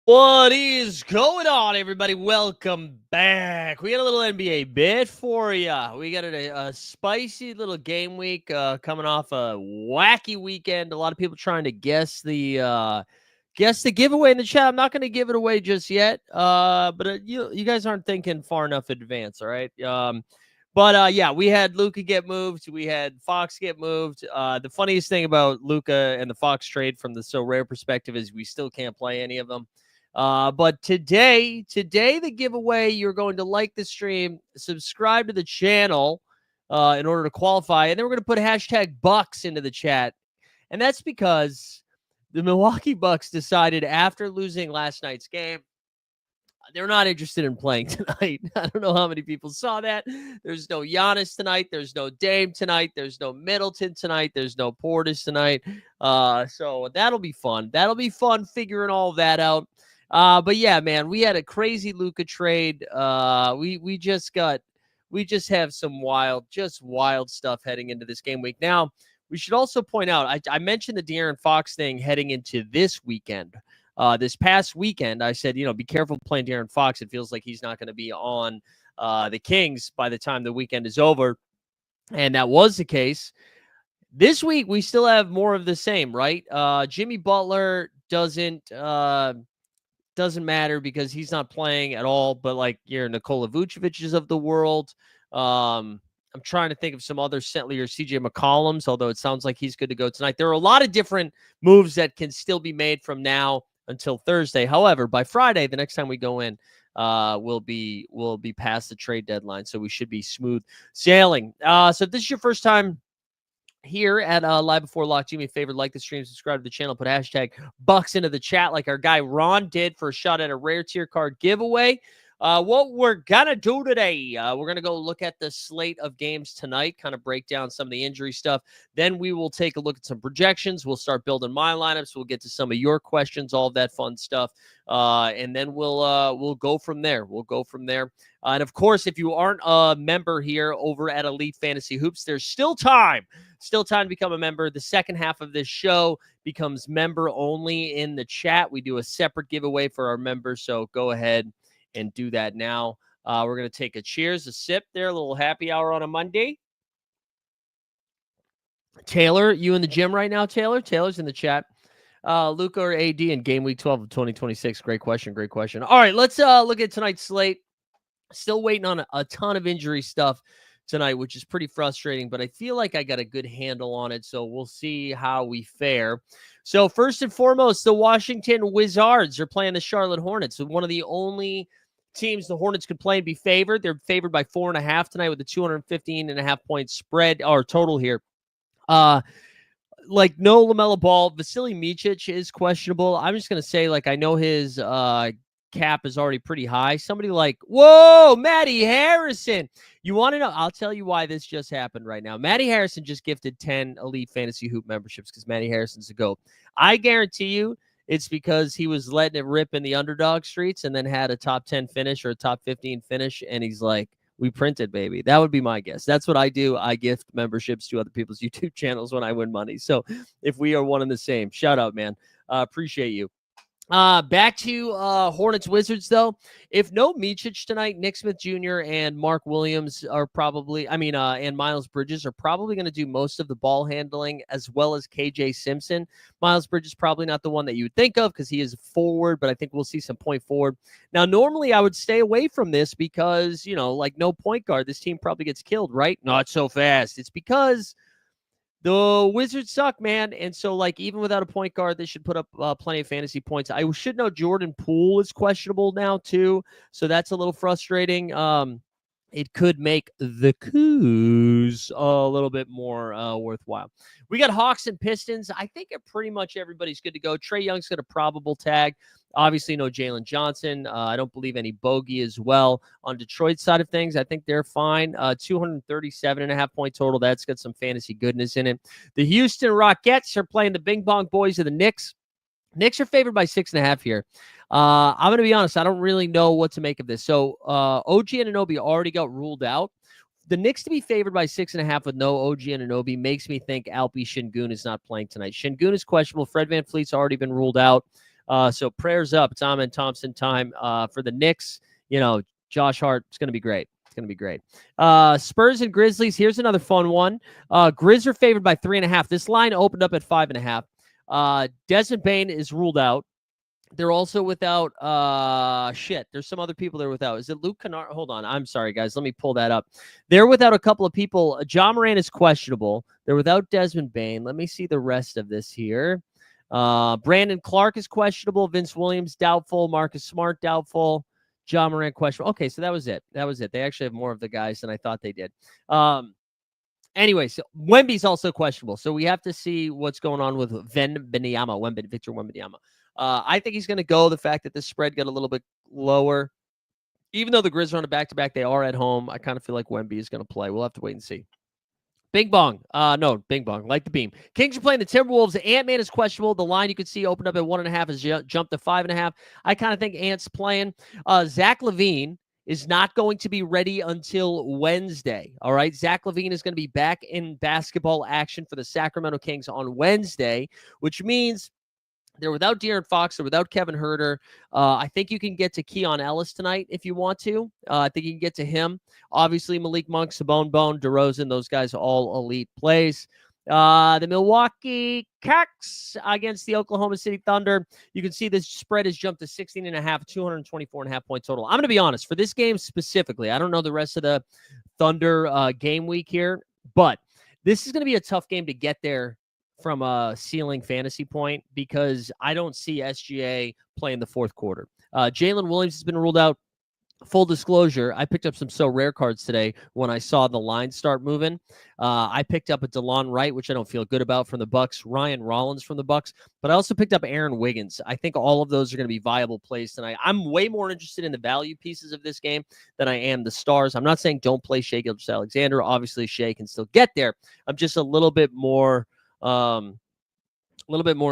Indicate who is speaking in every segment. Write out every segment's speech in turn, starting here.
Speaker 1: What is going on, everybody? Welcome back. We got a little NBA bit for you. We got a spicy little game week coming off a wacky weekend. A lot of people trying to guess the giveaway in the chat. I'm not going to give it away just yet, but you guys aren't thinking far enough in advance, all right? Yeah, we had Luka get moved. We had Fox get moved. The funniest thing about Luka and the Fox trade from the Sorare perspective is we still can't play any of them. But today the giveaway, you're going to like the stream, subscribe to the channel in order to qualify, and then we're going to put hashtag Bucks into the chat. And that's because the Milwaukee Bucks decided after losing last night's game, they're not interested in playing tonight. I don't know how many people saw that. There's no Giannis tonight. There's no Dame tonight. There's no Middleton tonight. There's no Portis tonight. So that'll be fun. That'll be fun figuring all that out. But yeah, man, we had a crazy Luka trade. We just have some wild stuff heading into this game week. Now, we should also point out, I mentioned the De'Aaron Fox thing heading into this weekend. This past weekend, I said, be careful playing De'Aaron Fox. It feels like he's not going to be on the Kings by the time the weekend is over. And that was the case. This week, we still have more of the same, right? Jimmy Butler doesn't matter because he's not playing at all, but like your Nikola Vucevic's of the world. I'm trying to think of some other Sentley or CJ McCollum's, although it sounds like he's good to go tonight. There are a lot of different moves that can still be made from now until Thursday. However, by Friday, the next time we go in, we'll be past the trade deadline, so we should be smooth sailing. So if this is your first time here at Live Before Lock, do me a favor, like the stream, subscribe to the channel, put hashtag Bucks into the chat like our guy Ron did for a shot at a rare tier card giveaway. What we're going to do today, we're going to go look at the slate of games tonight, kind of break down some of the injury stuff. Then we will take a look at some projections. We'll start building my lineups. We'll get to some of your questions, all of that fun stuff. And then we'll go from there. And of course, if you aren't a member here over at Elite Fantasy Hoops, there's still time to become a member. The second half of this show becomes member only in the chat. We do a separate giveaway for our members. So go ahead and do that now. We're going to take a sip there, a little happy hour on a Monday. Taylor, you in the gym right now, Taylor? Taylor's in the chat. Luka or AD in game week 12 of 2026? Great question. All right, let's look at tonight's slate. Still waiting on a ton of injury stuff tonight, which is pretty frustrating, but I feel like I got a good handle on it, so we'll see how we fare. So first and foremost, the Washington Wizards are playing the Charlotte Hornets, one of the only teams the Hornets could play and be favored. They're favored by 4.5 tonight with a 215.5 point spread or total here. Like no LaMelo Ball. Vasily Micic is questionable. I'm just going to say, like, I know his cap is already pretty high. Somebody like, whoa, Matty Harrison. You want to know? I'll tell you why this just happened right now. Matty Harrison just gifted 10 Elite Fantasy Hoop memberships because Matty Harrison's a GOAT. I guarantee you, it's because he was letting it rip in the underdog streets and then had a top 10 finish or a top 15 finish. And he's like, we printed, baby. That would be my guess. That's what I do. I gift memberships to other people's YouTube channels when I win money. So if we are one and the same, shout out, man. Appreciate you. Back to Hornets Wizards though. If no Micic tonight, Nick Smith Jr. and Mark Williams are probably, and Miles Bridges are probably going to do most of the ball handling, as well as KJ Simpson. Miles Bridges probably not the one that you would think of because he is forward, but I think we'll see some point forward. Now, normally I would stay away from this because, like no point guard, this team probably gets killed, right? Not so fast. It's because the Wizards suck, man. And so, like, even without a point guard, they should put up plenty of fantasy points. I should know Jordan Poole is questionable now, too. So that's a little frustrating. It could make the coups a little bit more worthwhile. We got Hawks and Pistons. I think pretty much everybody's good to go. Trae Young's got a probable tag. Obviously, no Jalen Johnson. I don't believe any bogey as well. On Detroit's side of things, I think they're fine. 237.5 point total. That's got some fantasy goodness in it. The Houston Rockets are playing the Bing Bong Boys of the Knicks. Knicks are favored by 6.5 here. I'm going to be honest. I don't really know what to make of this. So OG Anunoby already got ruled out. The Knicks to be favored by 6.5 with no OG Anunoby makes me think Alpi Şengün is not playing tonight. Şengün is questionable. Fred VanVleet's already been ruled out. So prayers up. It's Amen Thompson time for the Knicks. Josh Hart. It's going to be great. It's going to be great. Spurs and Grizzlies. Here's another fun one. Grizz are favored by 3.5. This line opened up at 5.5. Desmond Bane is ruled out. They're also without there's some other people they're without. Is it Luke Kennard? Hold on. I'm sorry, guys. Let me pull that up. They're without a couple of people. Ja Morant is questionable. They're without Desmond Bane. Let me see the rest of this here. Brandon Clark is questionable. Vince Williams doubtful. Marcus Smart doubtful. Ja Morant questionable. Okay, so that was it. They actually have more of the guys than I thought they did. Anyway, so Wemby's also questionable. So we have to see what's going on with Victor Wembanyama. I think he's going to go. The fact that the spread got a little bit lower, even though the Grizz are on a back-to-back, they are at home. I kind of feel like Wemby is going to play. We'll have to wait and see. Bing Bong. Bing Bong. Like the beam. Kings are playing the Timberwolves. Ant-Man is questionable. The line you could see opened up at 1.5 has jumped to 5.5. I kind of think Ant's playing. Zach LaVine is not going to be ready until Wednesday. All right. Zach LaVine is going to be back in basketball action for the Sacramento Kings on Wednesday, which means they're without De'Aaron Fox. They're without Kevin Huerter. I think you can get to Keon Ellis tonight if you want to. I think you can get to him. Obviously, Malik Monk, Sabone Bone, DeRozan, those guys are all elite plays. The Milwaukee Bucks against the Oklahoma City Thunder. You can see this spread has jumped to 16.5, 224.5 point total. I'm going to be honest. For this game specifically, I don't know the rest of the Thunder game week here, but this is going to be a tough game to get there from a ceiling fantasy point because I don't see SGA playing the fourth quarter. Jalen Williams has been ruled out. Full disclosure, I picked up some So Rare cards today when I saw the line start moving. I picked up a DeLon Wright, which I don't feel good about from the Bucks, Ryan Rollins from the Bucks, but I also picked up Aaron Wiggins. I think all of those are going to be viable plays tonight. I'm way more interested in the value pieces of this game than I am the stars. I'm not saying don't play Shai Gilgeous-Alexander. Obviously, Shai can still get there. I'm just a little bit more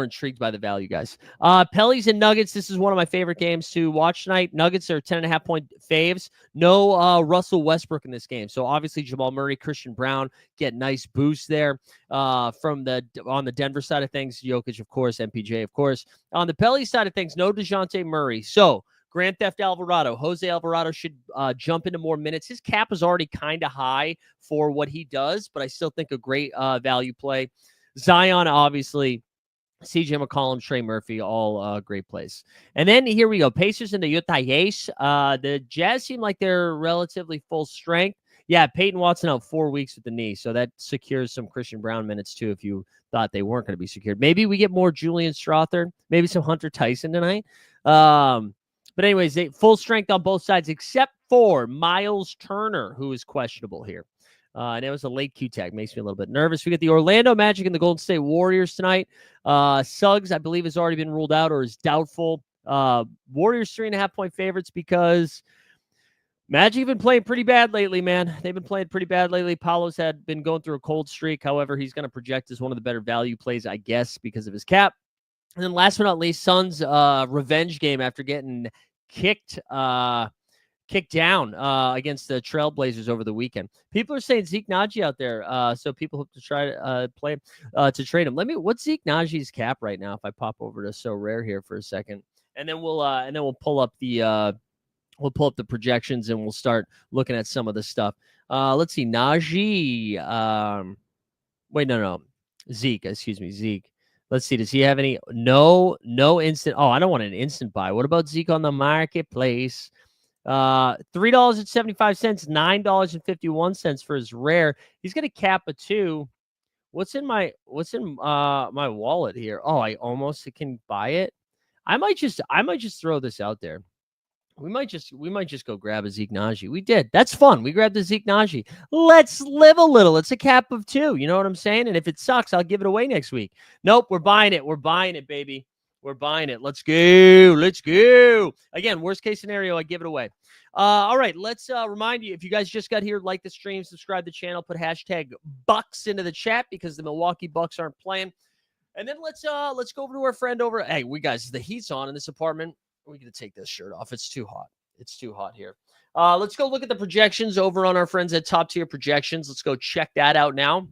Speaker 1: intrigued by the value, guys. Pellies and Nuggets. This is one of my favorite games to watch tonight. Nuggets are 10.5 point faves. No Russell Westbrook in this game. So obviously Jamal Murray, Christian Brown get nice boost there on the Denver side of things. Jokic, of course, MPJ, of course. On the Pellies side of things, no DeJounte Murray. So Grand Theft Alvarado. Jose Alvarado should jump into more minutes. His cap is already kind of high for what he does, but I still think a great value play. Zion, obviously. CJ McCollum, Trey Murphy, all great plays. And then here we go. Pacers and the Utah Jazz. The Jazz seem like they're relatively full strength. Yeah, Peyton Watson out 4 weeks with the knee, so that secures some Christian Brown minutes too if you thought they weren't going to be secured. Maybe we get more Julian Strother, maybe some Hunter Tyson tonight. But anyways, full strength on both sides except for Miles Turner, who is questionable here. And it was a late Q tag. Makes me a little bit nervous. We get the Orlando Magic and the Golden State Warriors tonight. Suggs, I believe, has already been ruled out or is doubtful. Warriors 3.5 point favorites because Magic have been playing pretty bad lately, man. They've been playing pretty bad lately. Paolo's had been going through a cold streak. However, he's going to project as one of the better value plays, I guess, because of his cap. And then last but not least, Suns revenge game after getting kicked down against the Trailblazers over the weekend. People are saying Zeke Naji out there, so people hope to try to play to trade him. What's Zeke Naji's cap right now? If I pop over to Sorare here for a second, and then we'll pull up the projections and we'll start looking at some of the stuff. Let's see, Najee. Wait, no, Zeke. Excuse me, Zeke. Let's see. Does he have any? No instant. Oh, I don't want an instant buy. What about Zeke on the marketplace? $3.75, $9.51 for his rare. He's gonna cap a 2. What's in my wallet here? Oh, I almost can buy it. I might just throw this out there. We might just go grab a Zeke Naji. We did. That's fun. We grabbed the Zeke Naji. Let's live a little. It's a cap of 2. You know what I'm saying? And if it sucks, I'll give it away next week. Nope, we're buying it. We're buying it, baby. We're buying it. Let's go. Let's go. Again, worst case scenario, I give it away. All right, let's remind you, if you guys just got here, like the stream, subscribe to the channel, put hashtag Bucks into the chat because the Milwaukee Bucks aren't playing. And then let's go over to our friend over. Hey, the heat's on in this apartment. We're going to take this shirt off. It's too hot. It's too hot here. Let's go look at the projections over on our friends at Top Tier Projections. Let's go check that out now.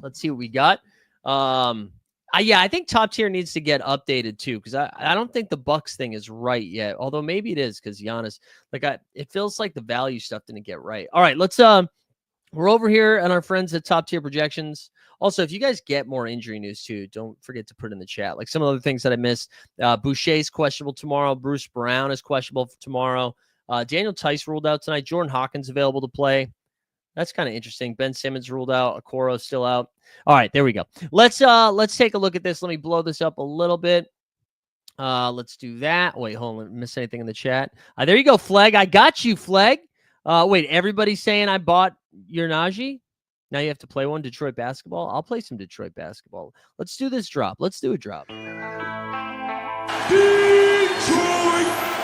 Speaker 1: Let's see what we got. I think Top Tier needs to get updated too, because I don't think the Bucks thing is right yet. Although maybe it is, because Giannis, it feels like the value stuff didn't get right. All right, we're over here and our friends at Top Tier Projections. Also, if you guys get more injury news too, don't forget to put it in the chat. Like some of the other things that I missed. Boucher's questionable tomorrow. Bruce Brown is questionable for tomorrow. Daniel Tice ruled out tonight. Jordan Hawkins available to play. That's kind of interesting. Ben Simmons ruled out. Okoro's still out. All right, there we go. Let's take a look at this. Let me blow this up a little bit. Let's do that. Wait, hold on. Miss anything in the chat? There you go, Fleg. I got you, Fleg. Wait, everybody's saying I bought your Najee? Now you have to play one, Detroit basketball. I'll play some Detroit basketball. Let's do this drop. Let's do a drop.
Speaker 2: Detroit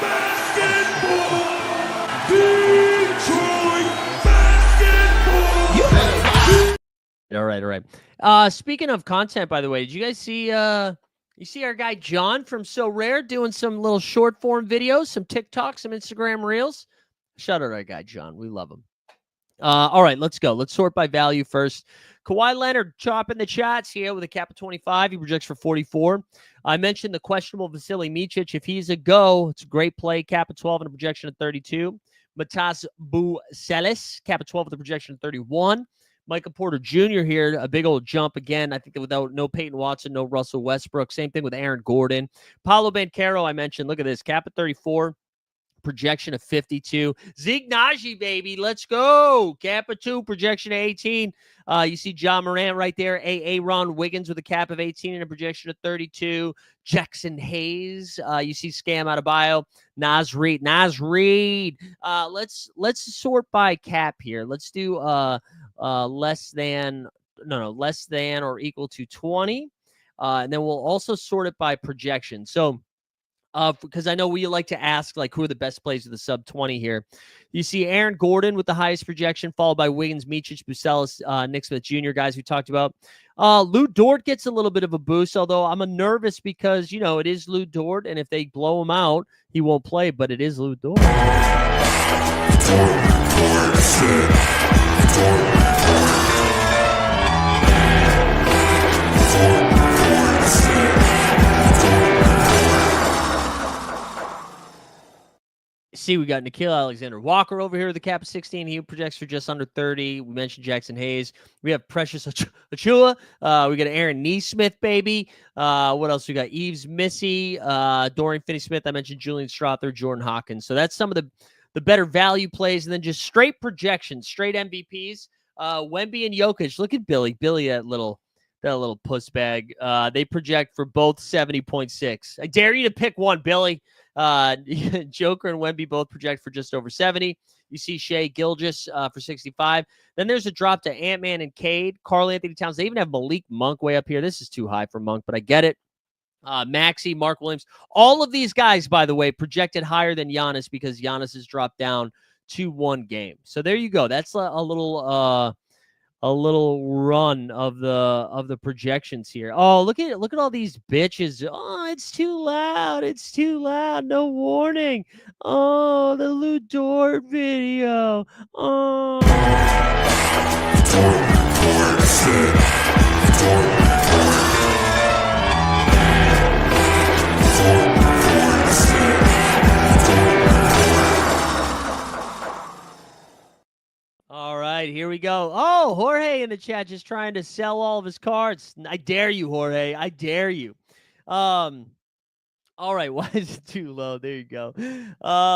Speaker 2: basketball. Detroit basketball.
Speaker 1: All right. Speaking of content, by the way, did you guys see you see our guy John from So Rare doing some little short form videos, some TikTok, some Instagram reels? Shout out our guy John. We love him. All right, let's go. Let's sort by value first. Kawhi Leonard chopping the chats here with a cap of 25. He projects for 44. I mentioned the questionable Vasily Micic. If he's a go, it's a great play. Cap of 12 and a projection of 32. Matas Bucelis, cap of 12 with a projection of 31. Michael Porter Jr. here, a big old jump again. I think that without no Peyton Watson, no Russell Westbrook. Same thing with Aaron Gordon. Paulo Banchero, I mentioned. Look at this, cap of 34. Projection of 52. Zeke Naji, baby. Let's go. Cap of 2, projection of 18. You see John Morant right there. Aaron Wiggins with a cap of 18 and a projection of 32. Jackson Hayes. You see Scam Adebayo. Naz Reid. Let's sort by cap here. Let's do less than or equal to 20. And then we'll also sort it by projection. So because I know we like to ask, like, who are the best plays of the sub 20 here. You see Aaron Gordon with the highest projection, followed by Wiggins, Micic, Bucelis, Nick Smith Jr., guys we talked about. Lou Dort gets a little bit of a boost, although I'm nervous because, it is Lou Dort, and if they blow him out, he won't play, but it is Lou Dort. See, we got Nickeil Alexander-Walker over here with the cap of 16. He projects for just under 30. We mentioned Jackson Hayes. We have Precious Achiuwa. We got Aaron Nesmith, baby. What else? We got Yves Missy, Dorian Finney-Smith. I mentioned Julian Strother, Jordan Hawkins. So that's some of the better value plays. And then just straight projections, straight MVPs. Wemby and Jokic. Look at Billy. Billy, that little puss bag. They project for both 70.6. I dare you to pick one, Billy. Joker and Wemby both project for just over 70. You see Shea Gilgeous for 65. Then there's a drop to Ant-Man and Cade, Karl Anthony Towns. They even have Malik Monk way up here. This is too high for Monk, but I get it. Maxey, Mark Williams. All of these guys, by the way, projected higher than Giannis because Giannis has dropped down to 1 game. So there you go. That's a little run of the projections here. Oh, look at all these bitches. Oh, it's too loud. It's too loud. No warning. Oh, the Lou Dort video. Oh. All right, here we go. Oh, Jorge in the chat just trying to sell all of his cards. I dare you, Jorge. I dare you. All right, why is it too low? There you go.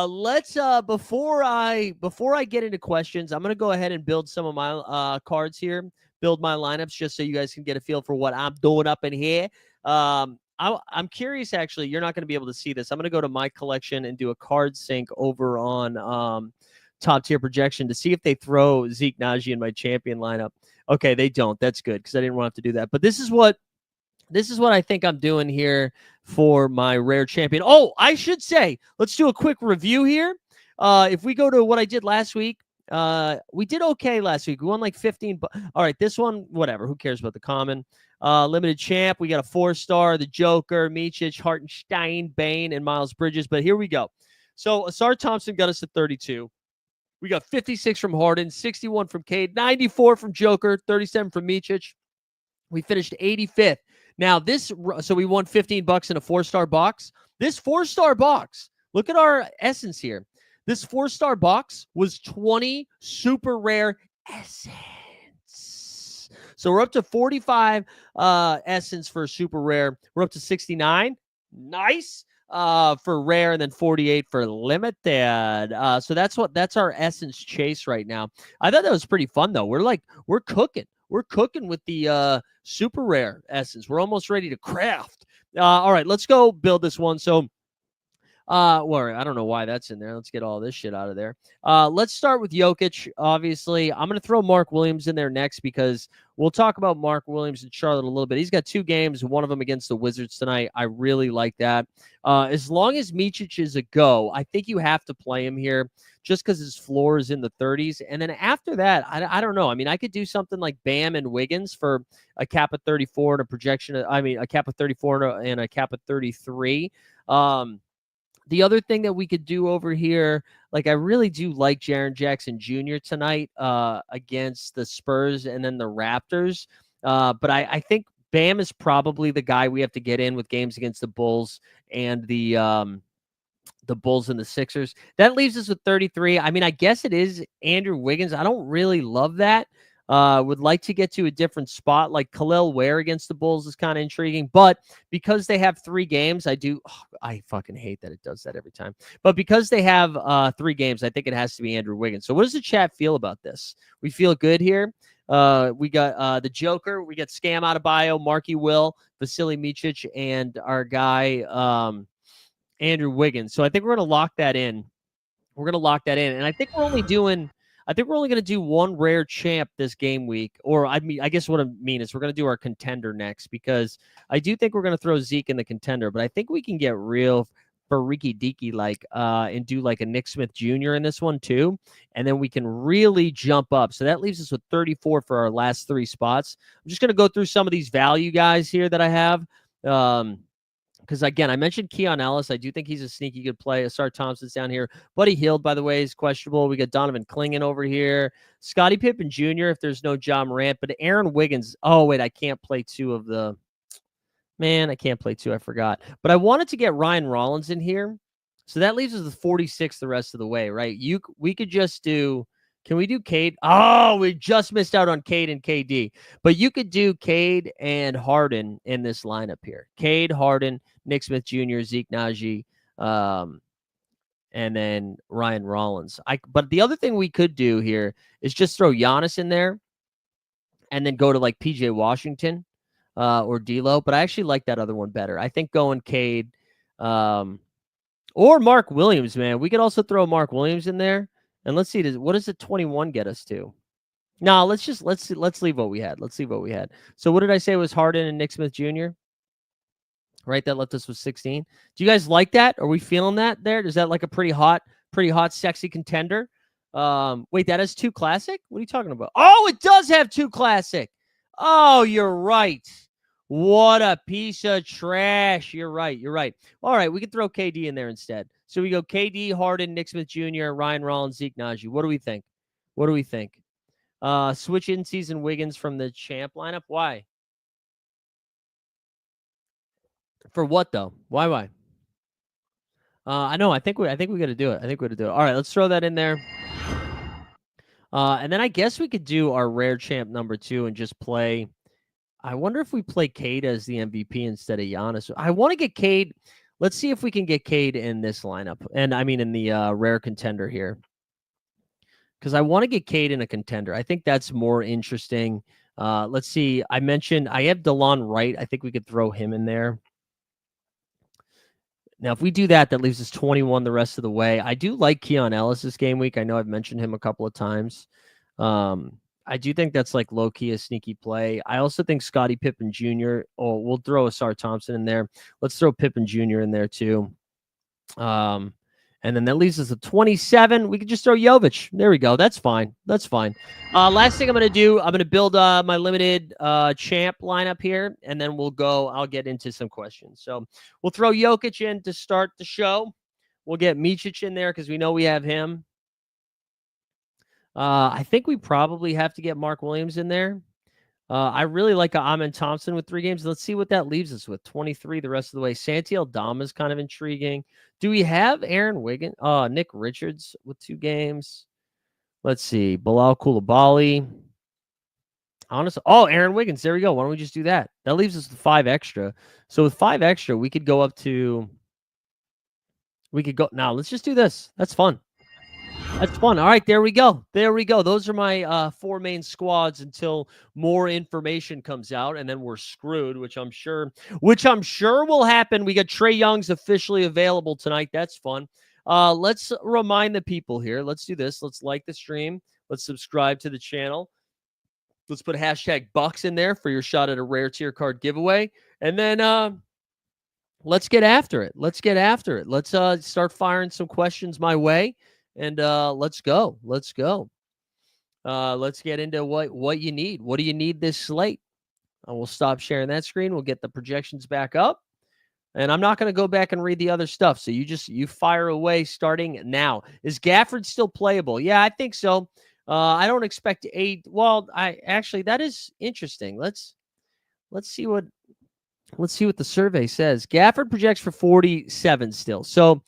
Speaker 1: Let's before I get into questions, I'm gonna go ahead and build some of my cards here, build my lineups just so you guys can get a feel for what I'm doing up in here. I'm curious, actually. You're not gonna be able to see this. I'm gonna go to my collection and do a card sync over on top tier projection to see if they throw Zeke Najee in my champion lineup. Okay, they don't. That's good because I didn't want to have to do that. But this is what I think I'm doing here for my rare champion. Oh, I should say, let's do a quick review here. If we go to what I did last week, we did okay last week. We won like 15. All right, this one, whatever. Who cares about the common? Limited champ. We got a 4-star, the Joker, Mičić, Hartenstein, Bane, and Miles Bridges. But here we go. So Asar Thompson got us to 32. We got 56 from Harden, 61 from Cade, 94 from Joker, 37 from Mičić. We finished 85th. Now so we won $15 in a 4-star box. This 4-star box, look at our essence here. This 4-star box was 20 super rare essence. So we're up to 45 essence for super rare. We're up to 69. Nice. For rare, and then 48 for limited. So that's our essence chase right now. I thought that was pretty fun though. We're cooking. We're cooking with the super rare essence. We're almost ready to craft. All right, let's go build this one. So well, I don't know why that's in there. Let's get all this shit out of there. Let's start with Jokic, obviously. I'm going to throw Mark Williams in there next because we'll talk about Mark Williams and Charlotte a little bit. He's got 2 games, one of them against the Wizards tonight. I really like that. As long as Mičić is a go, I think you have to play him here just because his floor is in the 30s. And then after that, I don't know. I mean, I could do something like Bam and Wiggins for a cap of 34 and a projection. A cap of 34 and a cap of 33. The other thing that we could do over here, like I really do like Jaren Jackson Jr. tonight against the Spurs and then the Raptors. But I think Bam is probably the guy we have to get in with games against the Bulls and the Bulls and the Sixers. That leaves us with 33. I mean, I guess it is Andrew Wiggins. I don't really love that. Would like to get to a different spot. Like Khalil Ware against the Bulls is kind of intriguing, but because they have 3 games, I fucking hate that it does that every time. But because they have 3 games, I think it has to be Andrew Wiggins. So what does the chat feel about this? We feel good here. We got the Joker. We got Scam Out of Bio, Marky Will, Vasily Mičić, and our guy Andrew Wiggins. So I think we're going to lock that in. And I think we're only going to do 1 rare champ this game week. Or I guess what I mean is we're going to do our contender next because I do think we're going to throw Zeke in the contender, but I think we can get real freaky deaky and do like a Nick Smith Jr. in this one too. And then we can really jump up. So that leaves us with 34 for our last 3 spots. I'm just going to go through some of these value guys here that I have. Because, again, I mentioned Keon Ellis. I do think he's a sneaky good play. Asar Thompson's down here. Buddy Hield, by the way, is questionable. We got Donovan Clingan over here. Scottie Pippen Jr. if there's no Ja Morant. But Aaron Wiggins. Oh, wait, I can't play 2 of the – man, I can't play 2. I forgot. But I wanted to get Ryan Rollins in here. So that leaves us with 46 the rest of the way, right? We could just do – can we do Cade? Oh, we just missed out on Cade and KD. But you could do Cade and Harden in this lineup here. Cade, Harden, Nick Smith Jr., Zeke Najee, and then Ryan Rollins. But the other thing we could do here is just throw Giannis in there and then go to like PJ Washington or D'Lo. But I actually like that other one better. I think going Cade or Mark Williams, man. We could also throw Mark Williams in there. And let's see, what does the 21 get us to? No, let's leave what we had. Let's see what we had. So what did I say was Harden and Nick Smith Jr.? Right, that left us with 16. Do you guys like that? Are we feeling that there? Is that like a pretty hot, sexy contender? Wait, that has 2 classic? What are you talking about? Oh, it does have 2 classic. Oh, you're right. What a piece of trash. You're right. You're right. All right, we can throw KD in there instead. So we go KD, Harden, Nick Smith Jr., Ryan Rollins, Zeke Najee. What do we think? What do we think? Switch in season Wiggins from the champ lineup. Why? For what though? Why? I know. I think we got to do it. I think we got to do it. All right, let's throw that in there. And then I guess we could do our rare champ number 2 and just play. I wonder if we play Cade as the MVP instead of Giannis. I want to get Cade. Let's see if we can get Cade in this lineup. And I mean in the rare contender here. Because I want to get Cade in a contender. I think that's more interesting. Let's see. I have DeLon Wright. I think we could throw him in there. Now, if we do that, that leaves us 21 the rest of the way. I do like Keon Ellis this game week. I know I've mentioned him a couple of times. I do think that's like low-key a sneaky play. I also think Scottie Pippen Jr. Oh, we'll throw Asar Thompson in there. Let's throw Pippen Jr. in there too. And then that leaves us at 27. We could just throw Jovic. There we go. That's fine. That's fine. Last thing I'm going to do, I'm going to build my limited champ lineup here, and then I'll get into some questions. So we'll throw Jokic in to start the show. We'll get Micic in there because we know we have him. I think we probably have to get Mark Williams in there. I really like Amen Thompson with 3 games. Let's see what that leaves us with. 23 the rest of the way. Santi Aldama is kind of intriguing. Do we have Aaron Wiggins? Nick Richards with 2 games. Let's see. Bilal Coulibaly. Honestly, Aaron Wiggins. There we go. Why don't we just do that? That leaves us with 5 extra. So with 5 extra, we could go up to. Now, let's just do this. That's fun. That's fun. All right, there we go. There we go. Those are my 4 main squads until more information comes out, and then we're screwed, which I'm sure will happen. We got Trae Young's officially available tonight. That's fun. Let's remind the people here. Let's do this. Let's like the stream. Let's subscribe to the channel. Let's put hashtag Bucks in there for your shot at a rare tier card giveaway, and then let's get after it. Let's start firing some questions my way. And let's go. Let's get into what you need. What do you need this slate? We'll stop sharing that screen. We'll get the projections back up. And I'm not going to go back and read the other stuff. So you fire away starting now. Is Gafford still playable? Yeah, I think so. I don't expect that is interesting. Let's see what the survey says. Gafford projects for 47 still. So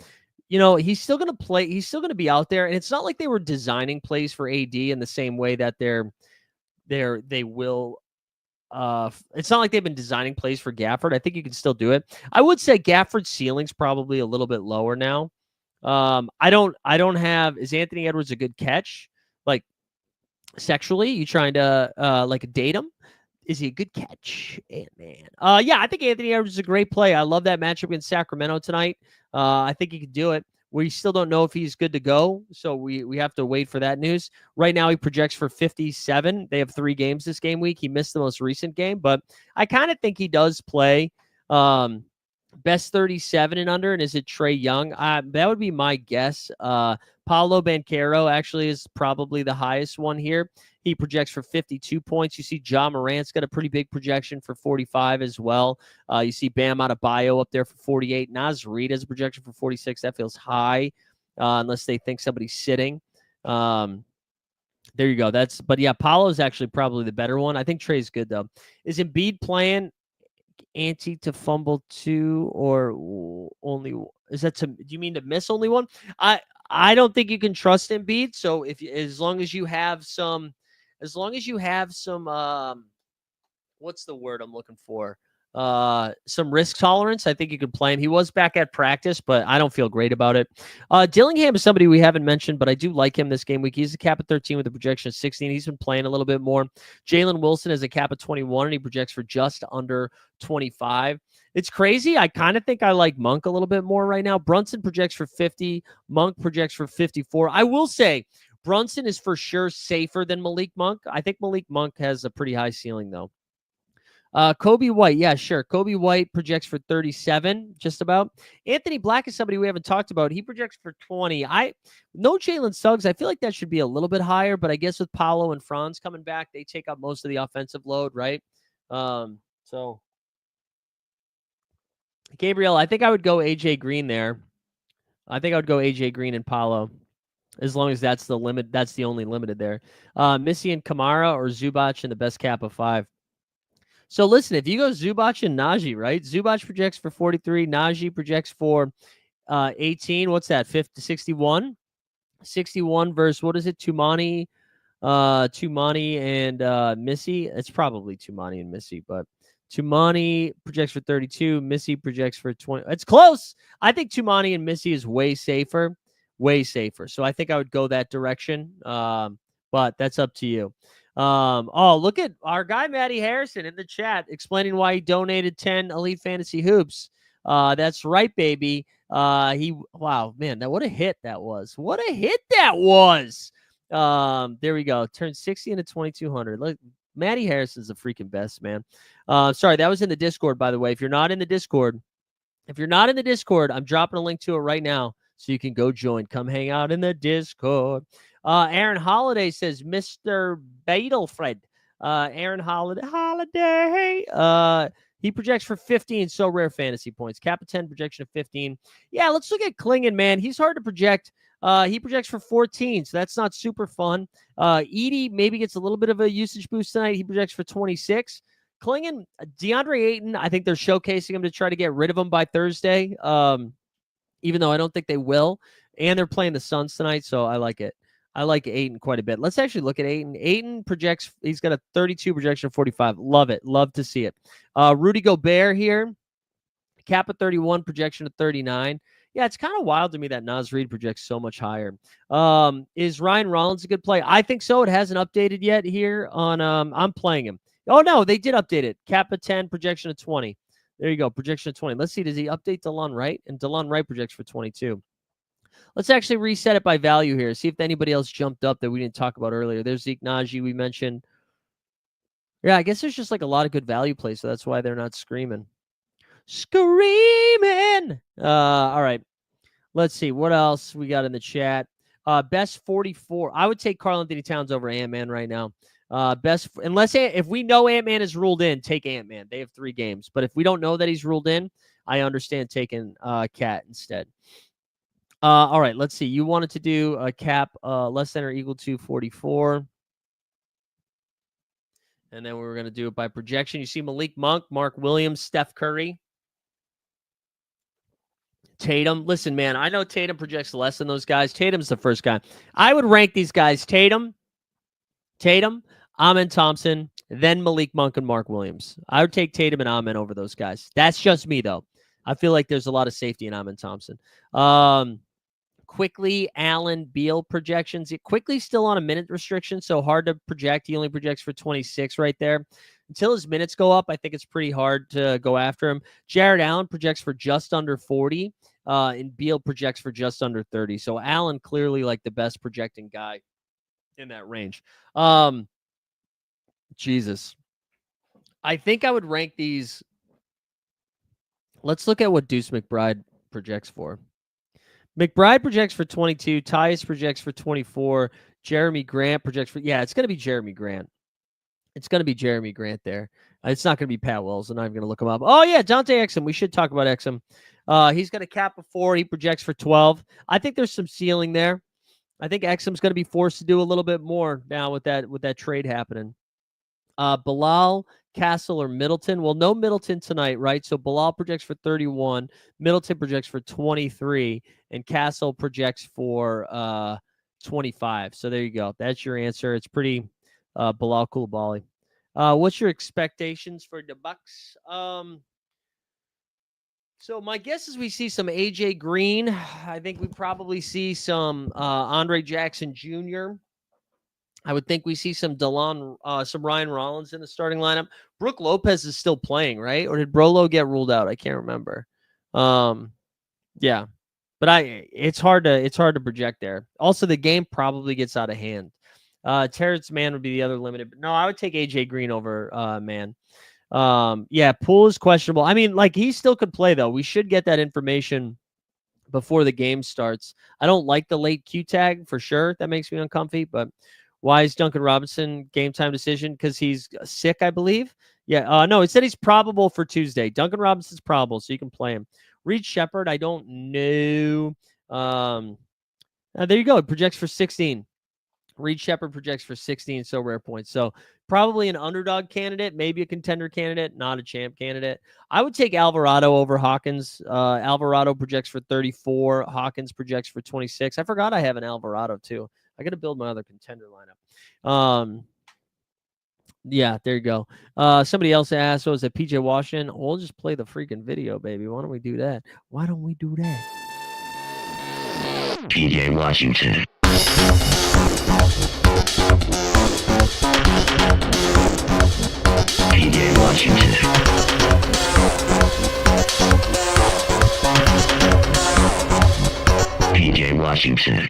Speaker 1: he's still going to play. He's still going to be out there. And it's not like they were designing plays for AD in the same way that they will. It's not like they've been designing plays for Gafford. I think you can still do it. I would say Gafford's ceiling's probably a little bit lower now. I don't have, is Anthony Edwards a good catch? Like sexually, you trying to like date him? Is he a good catch? Man. Yeah, I think Anthony Edwards is a great play. I love that matchup against Sacramento tonight. I think he can do it. We still don't know if he's good to go, so we have to wait for that news. Right now, he projects for 57. They have 3 games this game week. He missed the most recent game, but I kind of think he does play. Best 37 and under, and is it Trae Young? That would be my guess. Paolo Banchero actually is probably the highest one here. He projects for 52 points. You see Ja Morant's got a pretty big projection for 45 as well. You see Bam Adebayo up there for 48. Naz Reid has a projection for 46. That feels high unless they think somebody's sitting. There you go. But yeah, Paolo's actually probably the better one. I think Trae's good, though. Is Embiid playing ante to fumble 2 or only? Is that do you mean to miss only 1? I don't think you can trust Embiid. So as long as you have some, what's the word I'm looking for? Some risk tolerance, I think you could play him. He was back at practice, but I don't feel great about it. Dillingham is somebody we haven't mentioned, but I do like him this game week. He's a cap of 13 with a projection of 16. He's been playing a little bit more. Jalen Wilson is a cap of 21, and he projects for just under 25. It's crazy. I kind of think I like Monk a little bit more right now. Brunson projects for 50. Monk projects for 54. I will say Brunson is for sure safer than Malik Monk. I think Malik Monk has a pretty high ceiling, though. Kobe White, yeah, sure. Kobe White projects for 37, just about. Anthony Black is somebody we haven't talked about. He projects for 20. No Jalen Suggs. I feel like that should be a little bit higher, but I guess with Paolo and Franz coming back, they take up most of the offensive load, right? So Gabriel, I think I would go AJ Green there. I think I would go AJ Green and Paolo, as long as that's the limit. That's the only limited there. Missy and Kamara or Zubac in the best cap of 5. So listen, if you go Zubac and Najee, right? Zubac projects for 43. Najee projects for 18. What's that? 61? 61 versus, what is it? Tumani and Missy. It's probably Tumani and Missy, but Tumani projects for 32. Missy projects for 20. It's close. I think Tumani and Missy is way safer. So I think I would go that direction. But that's up to you. Look at our guy Matty Harrison in the chat explaining why he donated 10 Elite Fantasy Hoops. That's right, baby. Wow, man, what a hit that was. There we go. Turned 60 into 2,200. Look, Matty Harrison's the freaking best, man. Sorry, that was in the Discord, by the way. If you're not in the Discord, I'm dropping a link to it right now so you can go join. Come hang out in the Discord. Aaron Holiday says, Mr. Badelfred. Aaron Holiday. He projects for 15, so rare fantasy points. Cap of 10, projection of 15. Yeah, let's look at Klingon, man. He's hard to project. He projects for 14, so that's not super fun. Edie maybe gets a little bit of a usage boost tonight. He projects for 26. Klingon, DeAndre Ayton, I think they're showcasing him to try to get rid of him by Thursday, even though I don't think they will. And they're playing the Suns tonight, so I like it. I like Ayton quite a bit. Let's actually look at Ayton. Ayton projects, he's got a 32 projection of 45. Love it. Love to see it. Rudy Gobert here. Cap of 31, projection of 39. Yeah, it's kind of wild to me that Naz Reid projects so much higher. Is Ryan Rollins a good play? I think so. It hasn't updated yet here on I'm playing him. Oh, no, they did update it. Cap of 10, projection of 20. There you go, projection of 20. Let's see, does he update DeLon Wright? And DeLon Wright projects for 22. Let's actually reset it by value here. See if anybody else jumped up that we didn't talk about earlier. There's Zeke Najee we mentioned. Yeah, I guess there's just like a lot of good value plays, so that's why they're not screaming. All right. Let's see what else we got in the chat. Best 44. I would take Karl Anthony Towns over Ant-Man right now. If we know Ant-Man is ruled in, take Ant-Man. They have 3 games. But if we don't know that he's ruled in, I understand taking Cat instead. All right, let's see. You wanted to do a cap less than or equal to 44. And then we were going to do it by projection. You see Malik Monk, Mark Williams, Steph Curry. Tatum. Listen, man, I know Tatum projects less than those guys. Tatum's the first guy. I would rank these guys Tatum, Amen Thompson, then Malik Monk and Mark Williams. I would take Tatum and Amen over those guys. That's just me, though. I feel like there's a lot of safety in Amen Thompson. Quickly, Allen, Beal projections. Quickly's still on a minute restriction, so hard to project. He only projects for 26 right there. Until his minutes go up, I think it's pretty hard to go after him. Jared Allen projects for just under 40, and Beal projects for just under 30. So Allen clearly like the best projecting guy in that range. Jesus. I think I would rank these. Let's look at what Deuce McBride projects for. McBride projects for 22. Tyus projects for 24. Jeremy Grant projects for, it's going to be Jeremy Grant. It's going to be Jeremy Grant there. It's not going to be Pat Wells. I'm not even going to look him up. Oh, yeah, Dante Exum. We should talk about Exum. He's got a cap of 4. He projects for 12. I think there's some ceiling there. I think Exum's going to be forced to do a little bit more now with that trade happening. Bilal, Castle, or Middleton? Well, no Middleton tonight, right? So Bilal projects for 31. Middleton projects for 23. And Castle projects for 25. So there you go. That's your answer. It's pretty Bilal Coulibaly. What's your expectations for the Bucks? So my guess is we see some AJ Green. I think we probably see some Andre Jackson Jr. I would think we see some Ryan Rollins in the starting lineup. Brooke Lopez is still playing, right? Or did Brolo get ruled out? I can't remember. Yeah, but it's hard to project there. Also, the game probably gets out of hand. Terrence Mann would be the other limited. No, I would take AJ Green over Mann. Yeah, Poole is questionable. I mean, like, he still could play, though. We should get that information before the game starts. I don't like the late Q tag for sure. That makes me uncomfy. But why is Duncan Robinson game time decision? Because he's sick, I believe. Yeah. No, it said he's probable for Tuesday. Duncan Robinson's probable, so you can play him. Reed Shepard, I don't know. There you go. It projects for 16. Reed Shepard projects for 16 so rare points. So probably an underdog candidate, maybe a contender candidate, not a champ candidate. I would take Alvarado over Hawkins. Alvarado projects for 34. Hawkins projects for 26. I forgot I have an Alvarado too. I got to build my other contender lineup. Yeah, there you go. Somebody else asked, was it PJ Washington? We'll just play the freaking video, baby. Why don't we do that?
Speaker 2: PJ Washington. PJ Washington. PJ Washington.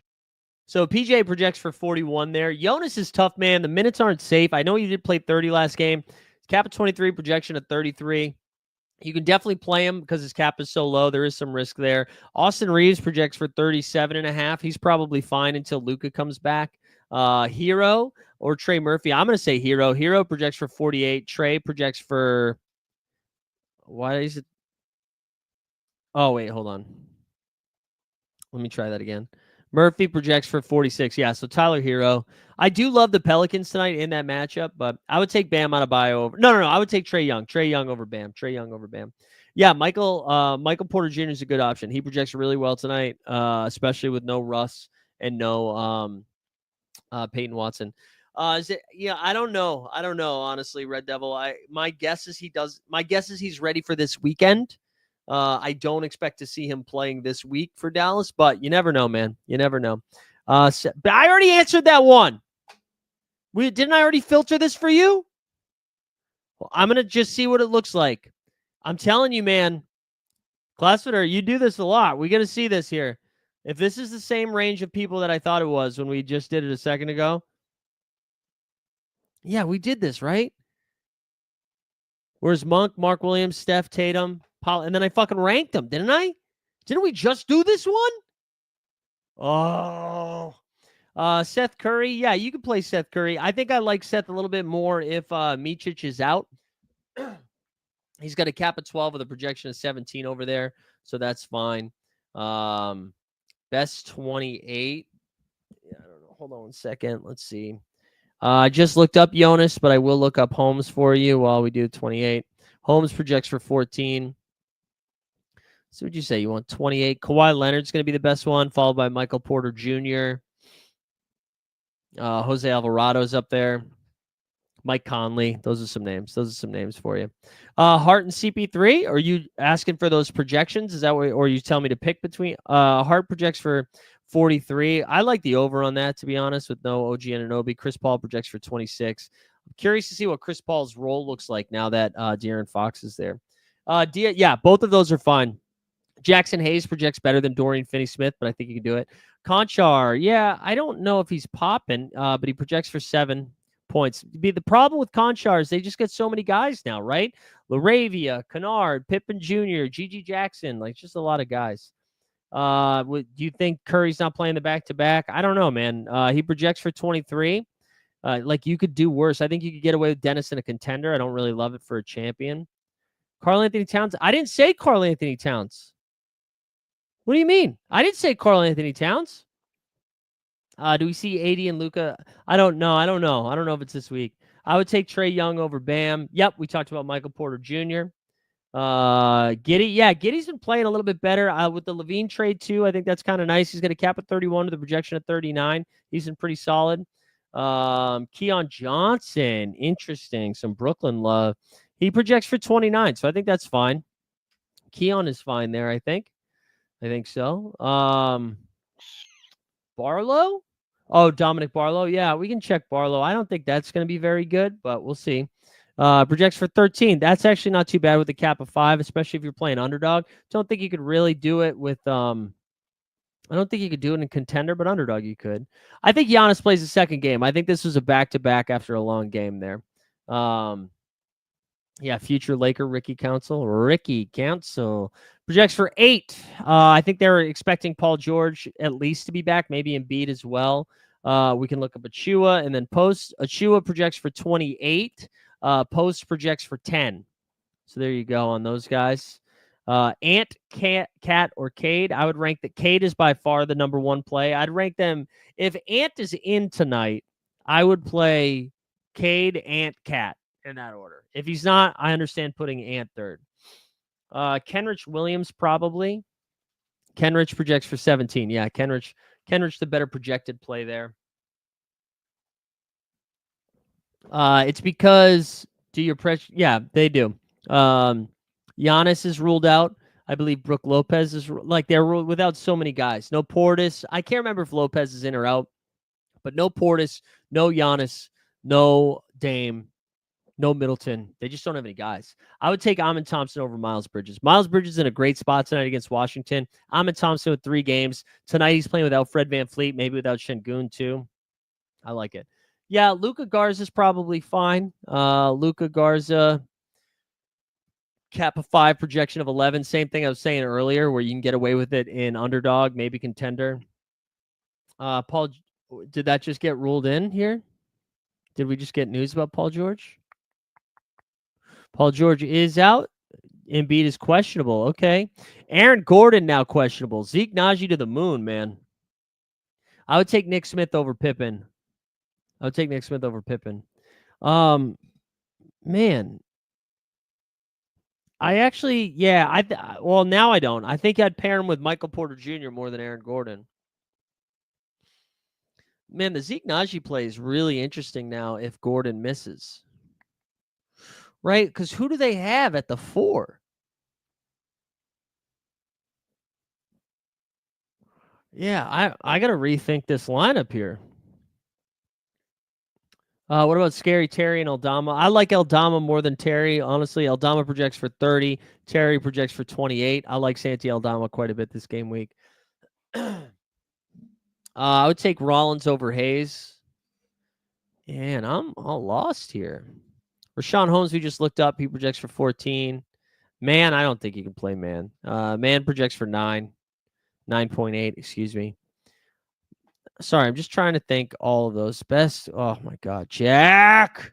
Speaker 1: So PJ projects for 41 there. Jonas is tough, man. The minutes aren't safe. I know he did play 30 last game. Cap at 23, projection at 33. You can definitely play him because his cap is so low. There is some risk there. Austin Reeves projects for 37.5. He's probably fine until Luka comes back. Hero or Trey Murphy? I'm going to say Hero. Hero projects for 48. Trey projects for... Why is it? Oh, wait, hold on. Let me try that again. Murphy projects for 46. Yeah, so Tyler Hero. I do love the Pelicans tonight in that matchup, but I would take Bam Adebayo over. No. I would take Trae Young. Trae Young over Bam. Yeah, Michael Porter Jr. is a good option. He projects really well tonight, especially with no Russ and no Peyton Watson. Is it? Yeah, I don't know. Honestly, Red Devil. My guess is he's ready for this weekend. I don't expect to see him playing this week for Dallas, but you never know, man. You never know. But I already answered that one. Didn't I already filter this for you? Well, I'm gonna just see what it looks like. I'm telling you, man. Classfitter, you do this a lot. We got to see this here. If this is the same range of people that I thought it was when we just did it a second ago. Yeah, we did this, right? Where's Monk, Mark Williams, Steph, Tatum, Paul, and then I fucking ranked them, didn't I? Didn't we just do this one? Oh. Seth Curry. Yeah, you can play Seth Curry. I think I like Seth a little bit more if Micic is out. He's got a cap of 12 with a projection of 17 over there, so that's fine. Best 28. Yeah, I don't know. Hold on 1 second. Let's see. I just looked up Jonas, but I will look up Holmes for you while we do 28. Holmes projects for 14. So what'd you say? You want 28? Kawhi Leonard's going to be the best one, followed by Michael Porter Jr. Jose Alvarado's up there. Mike Conley. Those are some names for you. Hart and CP3. Are you asking for those projections? Is that what, or you tell me to pick between? Hart projects for 43. I like the over on that, to be honest, with no OG Anunoby. Chris Paul projects for 26. I'm curious to see what Chris Paul's role looks like now that De'Aaron Fox is there. Yeah, both of those are fine. Jackson Hayes projects better than Dorian Finney-Smith, but I think he can do it. Conchar, yeah, I don't know if he's popping, but he projects for 7 points. The problem with Conchar is they just get so many guys now, right? LaRavia, Kennard, Pippen Jr., Gigi Jackson, like just a lot of guys. Do you think Curry's not playing the back-to-back? I don't know, man. He projects for 23. Like you could do worse. I think you could get away with Dennis in a contender. I don't really love it for a champion. Karl Anthony Towns. I didn't say Karl Anthony Towns. What do you mean? I didn't say Karl Anthony Towns. Do we see AD and Luka? I don't know. I don't know if it's this week. I would take Trae Young over Bam. Yep, we talked about Michael Porter Jr. Giddey. Yeah, Giddey's been playing a little bit better with the Levine trade too. I think that's kind of nice. He's got a cap at 31 with a projection at 39. He's been pretty solid. Keon Johnson. Interesting. Some Brooklyn love. He projects for 29, so I think that's fine. Keon is fine there, I think so. Barlow? Oh, Dominic Barlow. Yeah, we can check Barlow. I don't think that's going to be very good, but we'll see. Projects for 13. That's actually not too bad with a cap of 5, especially if you're playing underdog. Don't think you could really do it with I don't think you could do it in contender, but underdog you could. I think Giannis plays the second game. I think this was a back-to-back after a long game there. Yeah, future Laker Ricky Council. Projects for 8. I think they're expecting Paul George at least to be back, maybe Embiid as well. We can look up Achua, and then Post. Achua projects for 28. Post projects for 10. So there you go on those guys. Ant, Cat, or Cade. I would rank that Cade is by far the number one play. I'd rank them. If Ant is in tonight, I would play Cade, Ant, Cat in that order. If he's not, I understand putting Ant third. Kenrich Williams, probably. Kenrich projects for 17. Yeah, Kenrich the better projected play there. It's because yeah, they do. Giannis is ruled out. I believe Brook Lopez is they're ruled without so many guys. No Portis. I can't remember if Lopez is in or out, but no Portis, no Giannis, no Dame, no Middleton. They just don't have any guys. I would take Amin Thompson over Miles Bridges. Miles Bridges is in a great spot tonight against Washington. Amin Thompson with 3 games. Tonight he's playing without Fred VanVleet, maybe without Şengün too. I like it. Yeah, Luka Garza is probably fine. Luka Garza, cap of 5, projection of 11. Same thing I was saying earlier, where you can get away with it in underdog, maybe contender. Paul, did that just get ruled in here? Did we just get news about Paul George? Paul George is out. Embiid is questionable. Okay. Aaron Gordon now questionable. Zeke Naji to the moon, man. I would take Nick Smith over Pippen. Man. I actually, yeah, well, now I don't. I think I'd pair him with Michael Porter Jr. more than Aaron Gordon. Man, the Zeke Naji play is really interesting now if Gordon misses. Right? Because who do they have at the 4? Yeah, I got to rethink this lineup here. What about Scary Terry and Aldama? I like Aldama more than Terry. Honestly, Aldama projects for 30. Terry projects for 28. I like Santi Aldama quite a bit this game week. I would take Rollins over Hayes. And I'm all lost here. Rashawn Holmes, we just looked up. He projects for 14. Man, I don't think he can play man. Man projects for 9. 9.8, excuse me. Sorry, I'm just trying to think all of those. Best. Oh, my God. Jack.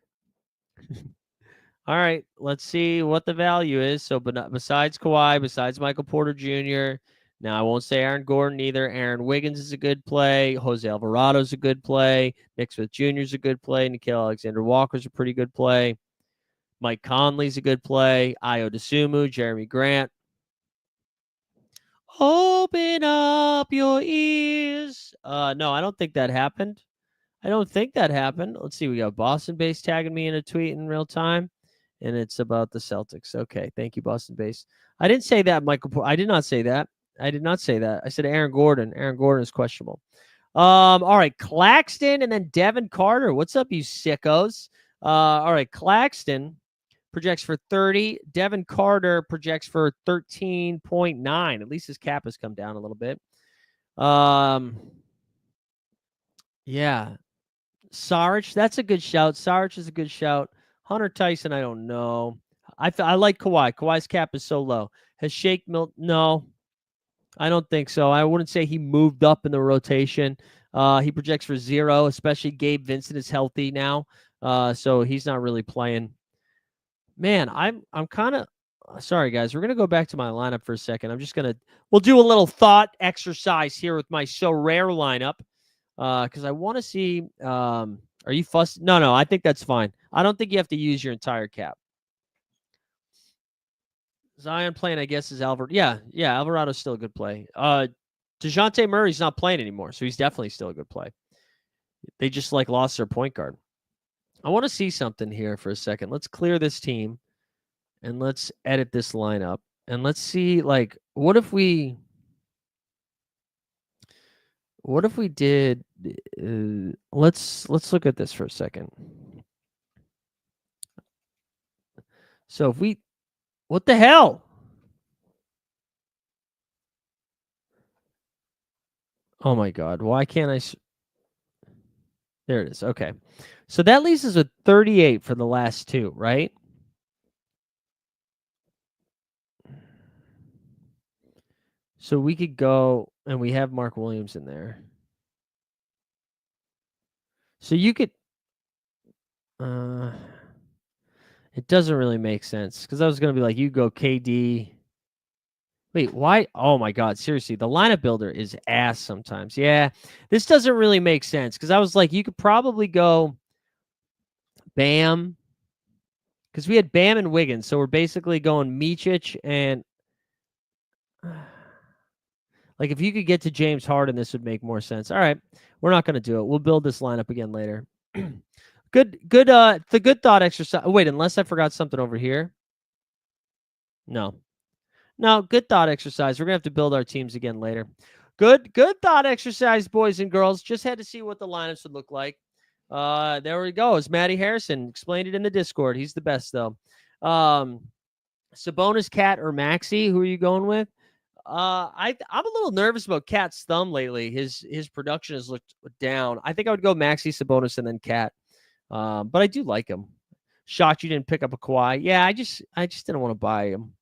Speaker 1: All right, let's see what the value is. So, but besides Kawhi, besides Michael Porter Jr., now I won't say Aaron Gordon either. Aaron Wiggins is a good play. Jose Alvarado is a good play. Nick Smith Jr. is a good play. Nickeil Alexander-Walker is a pretty good play. Mike Conley's a good play. Ayo Dosunmu, Jeremy Grant. Open up your ears. No, I don't think that happened. Let's see. We got Boston Base tagging me in a tweet in real time. And it's about the Celtics. Okay, thank you, Boston Base. I didn't say that, Michael. I did not say that. I said Aaron Gordon. Aaron Gordon is questionable. All right, Claxton and then Devin Carter. What's up, you sickos? All right, Claxton projects for 30. Devin Carter projects for 13.9. At least his cap has come down a little bit. Yeah. Saric, that's a good shout. Saric is a good shout. Hunter Tyson, I don't know. I like Kawhi. Kawhi's cap is so low. Has Shake Milton? No, I don't think so. I wouldn't say he moved up in the rotation. He projects for 0, especially Gabe Vincent is healthy now. So he's not really playing. Man, I'm kind of sorry, guys. We're going to go back to my lineup for a second. We'll do a little thought exercise here with my so rare lineup. Because I want to see, are you fussed? No, I think that's fine. I don't think you have to use your entire cap. Zion playing, I guess, is Alvarado. Yeah, Alvarado's still a good play. DeJounte Murray's not playing anymore, so he's definitely still a good play. They just lost their point guard. I want to see something here for a second. Let's clear this team, and let's edit this lineup, and let's see, what if we did? Let's look at this for a second. So if what the hell? Oh my God! Why can't I? There it is. Okay, so that leaves us with 38 for the last 2, right? So we could go, and we have Mark Williams in there. So you could. It doesn't really make sense because I was going to be like, you go KD. Wait, why? Oh my God, seriously, the lineup builder is ass sometimes. Yeah, this doesn't really make sense because I was like, you could probably go Bam because we had Bam and Wiggins, so we're basically going Micic and like if you could get to James Harden, this would make more sense. All right, we're not going to do it. We'll build this lineup again later. Good. The good thought exercise. Wait, unless I forgot something over here. No, good thought exercise. We're gonna have to build our teams again later. Good thought exercise, boys and girls. Just had to see what the lineups would look like. There we go. It's Matty Harrison. Explained it in the Discord. He's the best though. Sabonis, Cat, or Maxi? Who are you going with? I'm a little nervous about Cat's thumb lately. His production has looked down. I think I would go Maxi, Sabonis, and then Cat. But I do like him. Shocked you didn't pick up a Kawhi. Yeah, I just didn't want to buy him.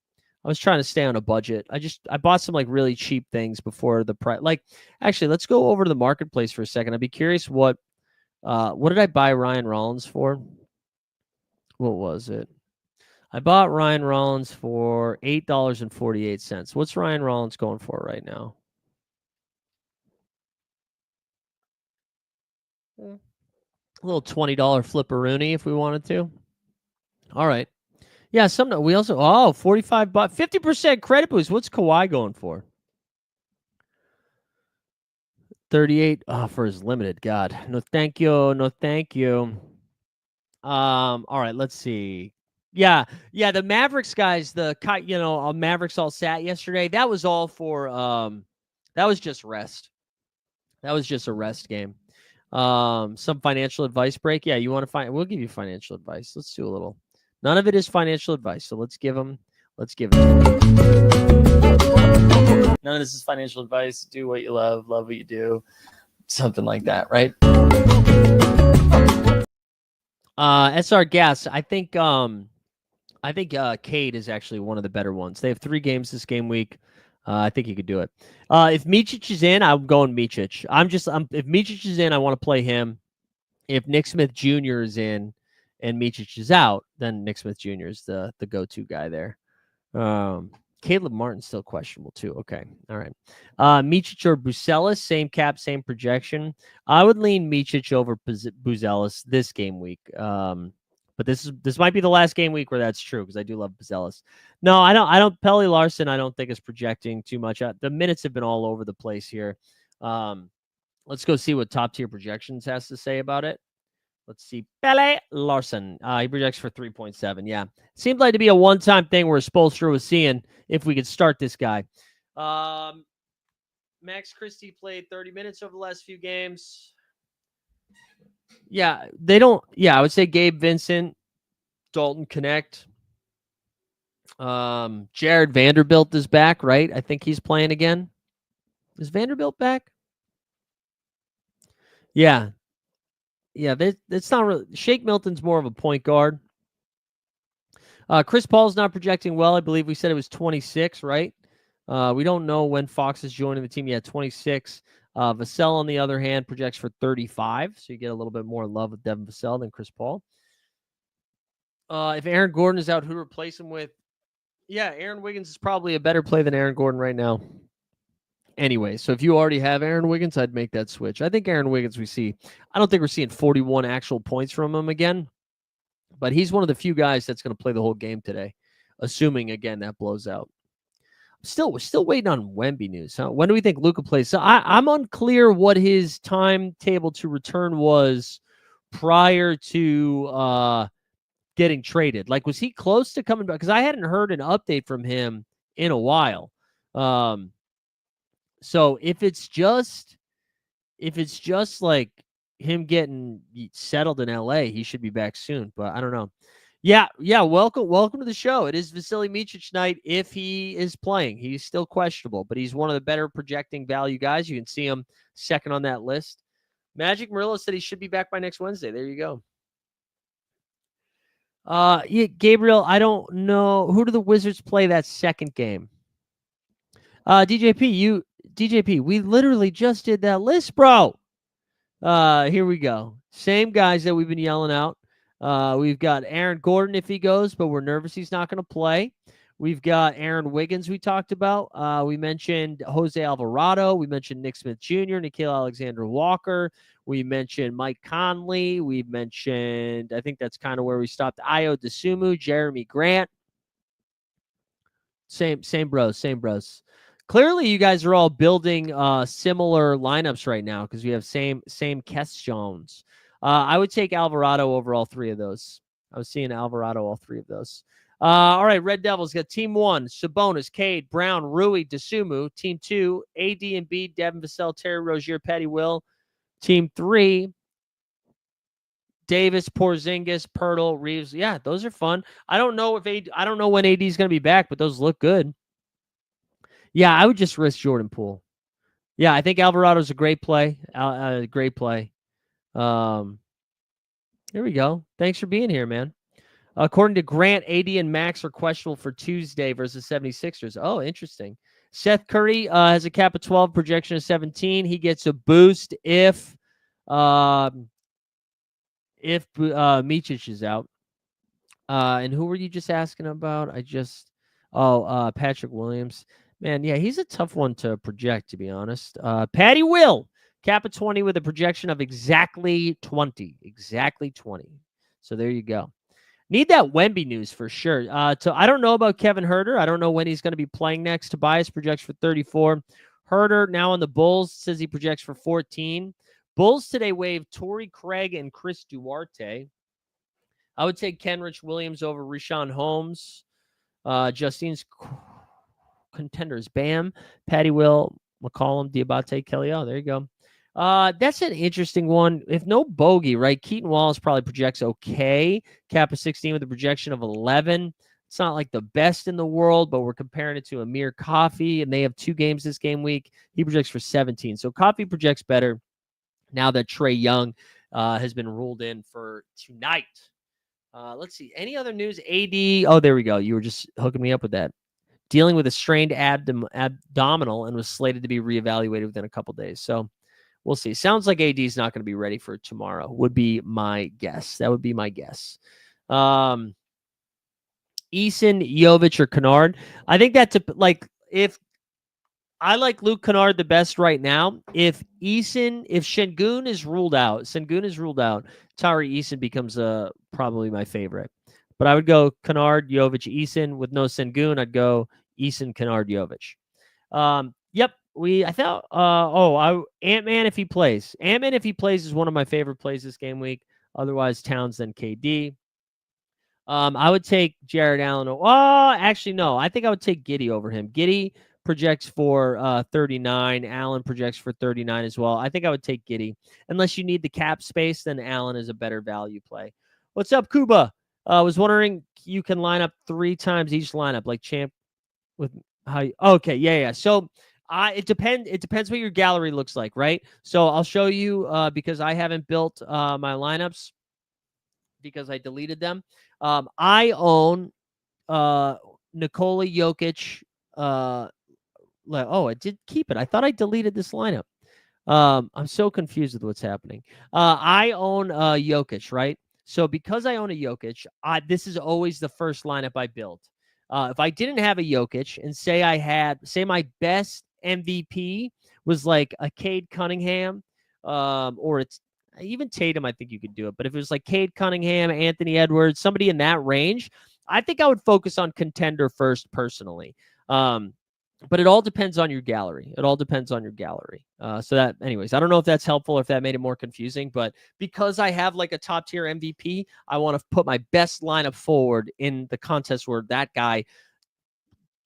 Speaker 1: I was trying to stay on a budget. I bought some like really cheap things before the price. Like, actually, let's go over to the marketplace for a second. I'd be curious what did I buy Ryan Rollins for? What was it? I bought Ryan Rollins for $8.48. What's Ryan Rollins going for right now? A little $20 flipperoonie if we wanted to. All right. Yeah, we also 45 bucks, 50% credit boost. What's Kawhi going for? 38 for his limited. God. No thank you. No thank you. All right, let's see. Yeah, the Mavericks guys, Mavericks all sat yesterday. That was all for that was just rest. That was just a rest game. Some financial advice break. Yeah, you want to we'll give you financial advice. Let's do a little. None of it is financial advice, so let's give it. None of this is financial advice. Do what you love what you do. Something like that, right? SR Gas, I think Cade is actually one of the better ones. They have 3 games this game week. I think he could do it. If Micic is in, I'm going Micic. If Micic is in, I want to play him. If Nick Smith Jr. is in and Micic is out, then Nick Smith Jr. is the go-to guy there. Caleb Martin's still questionable too. Okay. All right. Micic or Buzelis, same cap, same projection. I would lean Micic over Buzelis this game week. But this might be the last game week where that's true because I do love Buzelis. No, I don't. Pelly Larson, I don't think is projecting too much. The minutes have been all over the place here. Let's go see what top tier projections has to say about it. Let's see. Pele Larson. He projects for 3.7. Yeah. Seemed like to be a one-time thing where Spoelstra was seeing if we could start this guy. Max Christie played 30 minutes over the last few games. Yeah, they don't. Yeah, I would say Gabe Vincent, Dalton Connect. Jared Vanderbilt is back, right? I think he's playing again. Is Vanderbilt back? Yeah. Yeah, that's not really. Shake Milton's more of a point guard. Chris Paul's not projecting well. I believe we said it was 26, right? We don't know when Fox is joining the team yet. 26. Vassell, on the other hand, projects for 35. So you get a little bit more love with Devin Vassell than Chris Paul. If Aaron Gordon is out, who to replace him with? Yeah, Aaron Wiggins is probably a better play than Aaron Gordon right now. Anyway, so if you already have Aaron Wiggins, I'd make that switch. I think Aaron Wiggins I don't think we're seeing 41 actual points from him again, but he's one of the few guys that's going to play the whole game today, assuming, again, that blows out. We're still waiting on Wemby news. Huh? When do we think Luka plays? So I'm unclear what his timetable to return was prior to getting traded. Like, was he close to coming back? Because I hadn't heard an update from him in a while. So if it's just like him getting settled in LA, he should be back soon. But I don't know. Yeah. Welcome to the show. It is Vasily Micic night. If he is playing, he's still questionable, but he's one of the better projecting value guys. You can see him second on that list. Magic Murillo said he should be back by next Wednesday. There you go. Yeah, Gabriel, I don't know. Who do the Wizards play that second game? DJP, we literally just did that list, bro. Here we go. Same guys that we've been yelling out. We've got Aaron Gordon if he goes, but we're nervous he's not going to play. We've got Aaron Wiggins we talked about. We mentioned Jose Alvarado. We mentioned Nick Smith Jr., Nickeil Alexander-Walker. We mentioned Mike Conley. We mentioned, I think that's kind of where we stopped, Ayo Dosunmu, Jeremy Grant. Same bros. Clearly, you guys are all building similar lineups right now because we have same questions. I would take Alvarado over all three of those. I was seeing Alvarado all three of those. All right, Red Devils got Team 1, Sabonis, Cade, Brown, Rui, Dosunmu. Team 2, AD and B, Devin Vassell, Terry Rozier, Patty Will. Team 3, Davis, Porzingis, Pirtle, Reeves. Yeah, those are fun. I don't know when AD is going to be back, but those look good. Yeah, I would just risk Jordan Poole. Yeah, I think Alvarado's a great play. Great play. Here we go. Thanks for being here, man. According to Grant, AD and Max are questionable for Tuesday versus 76ers. Oh, interesting. Seth Curry has a cap of 12, projection of 17. He gets a boost if Micic is out. And who were you just asking about? Patrick Williams. Man, yeah, he's a tough one to project, to be honest. Patty Will, cap of 20 with a projection of exactly 20. Exactly 20. So there you go. Need that Wemby news for sure. I don't know about Kevin Huerter. I don't know when he's going to be playing next. Tobias projects for 34. Huerter now on the Bulls says he projects for 14. Bulls today waived Torrey Craig and Chris Duarte. I would take Kenrich Williams over Richaun Holmes. Justine's contenders: Bam, Patty Will, McCollum, Diabate, Kelly. Oh, there you go. That's an interesting one. If no bogey, right? Keaton Wallace probably projects okay. Cap of 16 with a projection of 11. It's not like the best in the world, but we're comparing it to Amir Coffey, and they have 2 games this game week. He projects for 17. So Coffey projects better now that Trae Young has been ruled in for tonight. Let's see. Any other news? AD. Oh, there we go. You were just hooking me up with that. Dealing with a strained abdominal and was slated to be reevaluated within a couple days. So we'll see. Sounds like AD is not going to be ready for tomorrow, would be my guess. That would be my guess. Eason, Jovic, or Kennard. I think that's if I like Luke Kennard the best right now. If Sengun is ruled out, Tari Eason becomes probably my favorite. But I would go Kennard, Jovic, Eason. With no Sengun, I'd go Eason, Kennard, Jovic. Yep. Ant-Man if he plays. Ant-Man if he plays is one of my favorite plays this game week. Otherwise, Towns, then KD. I would take Jared Allen. Actually, no. I think I would take Giddey over him. Giddey projects for 39. Allen projects for 39 as well. I think I would take Giddey. Unless you need the cap space, then Allen is a better value play. What's up, Kuba? I was wondering, you can line up 3 times each lineup, like champ with how you, okay, yeah. So it depends what your gallery looks like, right? So I'll show you because I haven't built my lineups because I deleted them. I own Nikola Jokic. I did keep it. I thought I deleted this lineup. I'm so confused with what's happening. I own Jokic, right? So because I own a Jokic, this is always the first lineup I built. If I didn't have a Jokic and say my best MVP was like a Cade Cunningham, or it's even Tatum, I think you could do it. But if it was like Cade Cunningham, Anthony Edwards, somebody in that range, I think I would focus on contender first personally. But it all depends on your gallery. So that, anyways, I don't know if that's helpful or if that made it more confusing, but because I have like a top tier MVP, I want to put my best lineup forward in the contest where that guy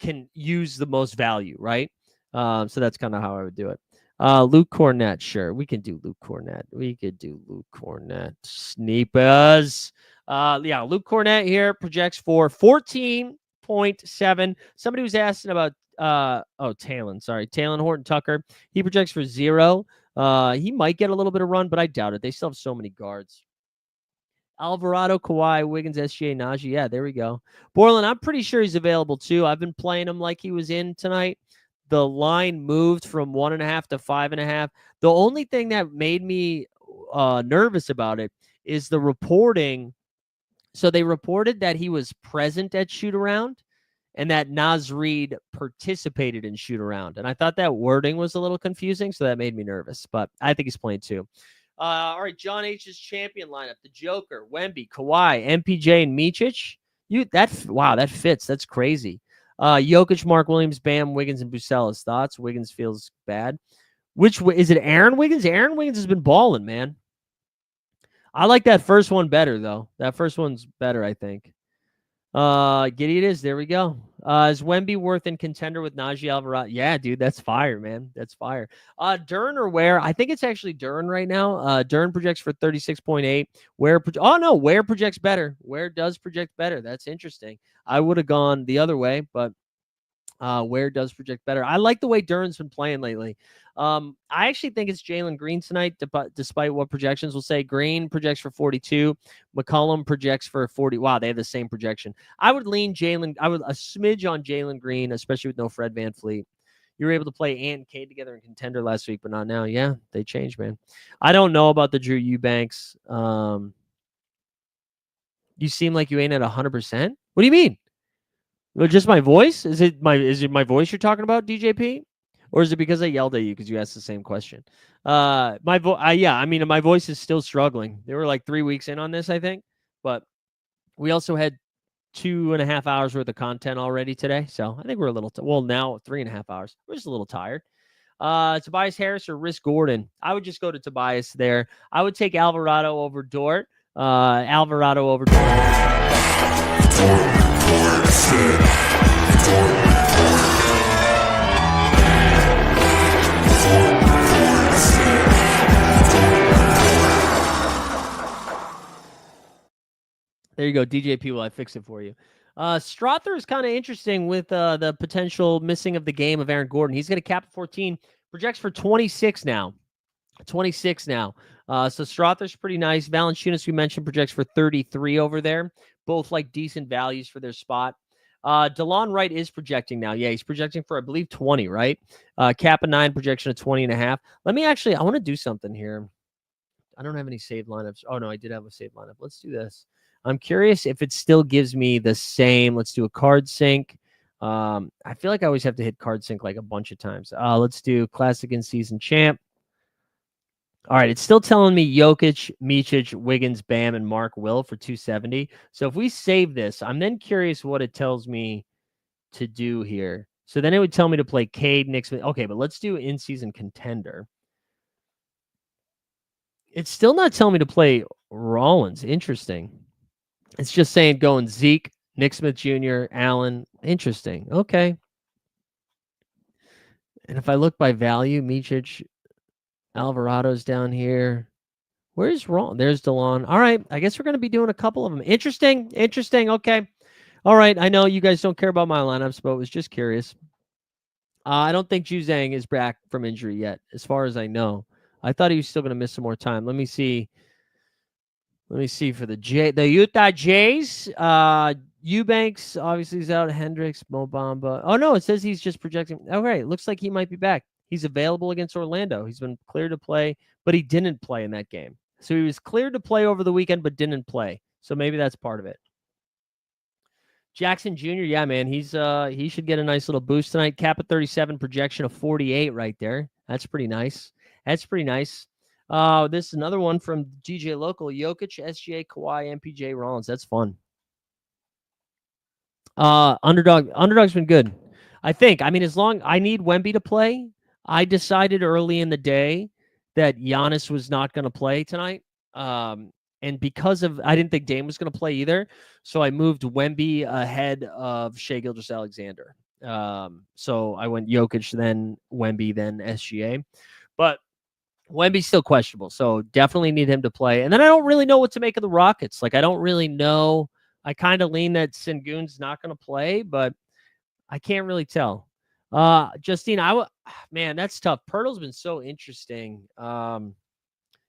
Speaker 1: can use the most value, right? So that's kind of how I would do it. Luke Cornett, sure. We can do Luke Cornett. Sneepers. Luke Cornett here projects for 14.7. Somebody was asking about Talon Horton Tucker. He projects for 0. He might get a little bit of run, but I doubt it. They still have so many guards. Alvarado, Kawhi, Wiggins, SGA, Najee. Yeah, there we go. Borland, I'm pretty sure he's available too. I've been playing him like he was in tonight. the line moved from 1.5 to 5.5. The only thing that made me nervous about it is the reporting. So they reported that he was present at shoot around and that Naz Reid participated in shoot around. And I thought that wording was a little confusing, so that made me nervous. But I think he's playing too. All right, John H's champion lineup: the Joker, Wemby, Kawhi, MPJ, and Micic. Wow, that fits. That's crazy. Jokic, Mark Williams, Bam, Wiggins, and Bucella's thoughts. Wiggins feels bad. Which is it? Aaron Wiggins. Aaron Wiggins has been balling, man. I like that first one better though. That first one's better, I think. Giddy it is. There we go. Is Wemby worth in contender with Najee Alvarado? Yeah, dude, that's fire, man. That's fire. Dern or Ware? I think it's actually Dern right now. Dern projects for 36.8. Ware projects better. Ware does project better. That's interesting. I would have gone the other way, but Ware does project better. I like the way Dern's been playing lately. I actually think it's Jalen Green tonight, despite what projections will say. Green projects for 42. McCollum projects for 40. Wow, they have the same projection. I would lean Jalen. I would a smidge on Jalen Green, especially with no Fred VanVleet. You were able to play Ant and Cade together in contender last week, but not now. Yeah, they changed, man. I don't know about the Drew Eubanks. You seem like you ain't at 100%. What do you mean? Well, just my voice? Is it my voice you're talking about, DJP? Or is it because I yelled at you because you asked the same question? Yeah, I mean, my voice is still struggling. They were like 3 weeks in on this, I think. But we also had 2.5 hours worth of content already today. So I think we're a little, now 3.5 hours. We're just a little tired. Tobias Harris or Riss Gordon? I would just go to Tobias there. I would take Alvarado over Dort. Alvarado over Dort. There you go, DJP. Will I fix it for you? Strother is kind of interesting with the potential missing of the game of Aaron Gordon. He's going to cap at 14, projects for 26 now. 26 now. So Strother's pretty nice. Valanciunas, we mentioned, projects for 33 over there. Both like decent values for their spot. DeLon Wright is projecting now. Yeah, he's projecting for, I believe, 20, right? Cap a 9, projection of 20.5. Let me I want to do something here. I don't have any saved lineups. Oh, no, I did have a saved lineup. Let's do this. I'm curious if it still gives me the same. Let's do a card sync. I feel like I always have to hit card sync like a bunch of times. Let's do classic in season champ. All right, it's still telling me Jokic, Micic, Wiggins, Bam, and Mark Will for 270. So if we save this, I'm then curious what it tells me to do here. So then it would tell me to play Cade, Knicks. Okay, but let's do in-season contender. It's still not telling me to play Rollins. Interesting. It's just saying going Zeke, Nick Smith Jr., Allen. Interesting. Okay. And if I look by value, Micic, Alvarado's down here. Where's Ron? There's DeLon. All right. I guess we're going to be doing a couple of them. Interesting. Okay. All right. I know you guys don't care about my lineups, but I was just curious. I don't think Juzang is back from injury yet, as far as I know. I thought he was still going to miss some more time. Let me see for the Utah Jays. Eubanks obviously is out. Hendricks, Mo Bamba. Oh, no, it says he's just projecting. All right. Looks like he might be back. He's available against Orlando. He's been cleared to play, but he didn't play in that game. So he was cleared to play over the weekend, but didn't play. So maybe that's part of it. Jackson Jr., yeah, man, he should get a nice little boost tonight. Cap at 37, projection of 48 right there. That's pretty nice. This is another one from DJ Local. Jokic, SGA, Kawhi, MPJ, Rollins. That's fun. Underdog's been good. I think. I mean, I need Wemby to play. I decided early in the day that Giannis was not going to play tonight. And because of, I didn't think Dame was going to play either. So I moved Wemby ahead of Shai Gilgeous-Alexander. So I went Jokic, then Wemby, then SGA. But Wemby's still questionable. So definitely need him to play. And then I don't really know what to make of the Rockets. Like, I don't really know. I kind of lean that Sengun's not going to play, but I can't really tell. Justine, man, that's tough. Pirtle's been so interesting.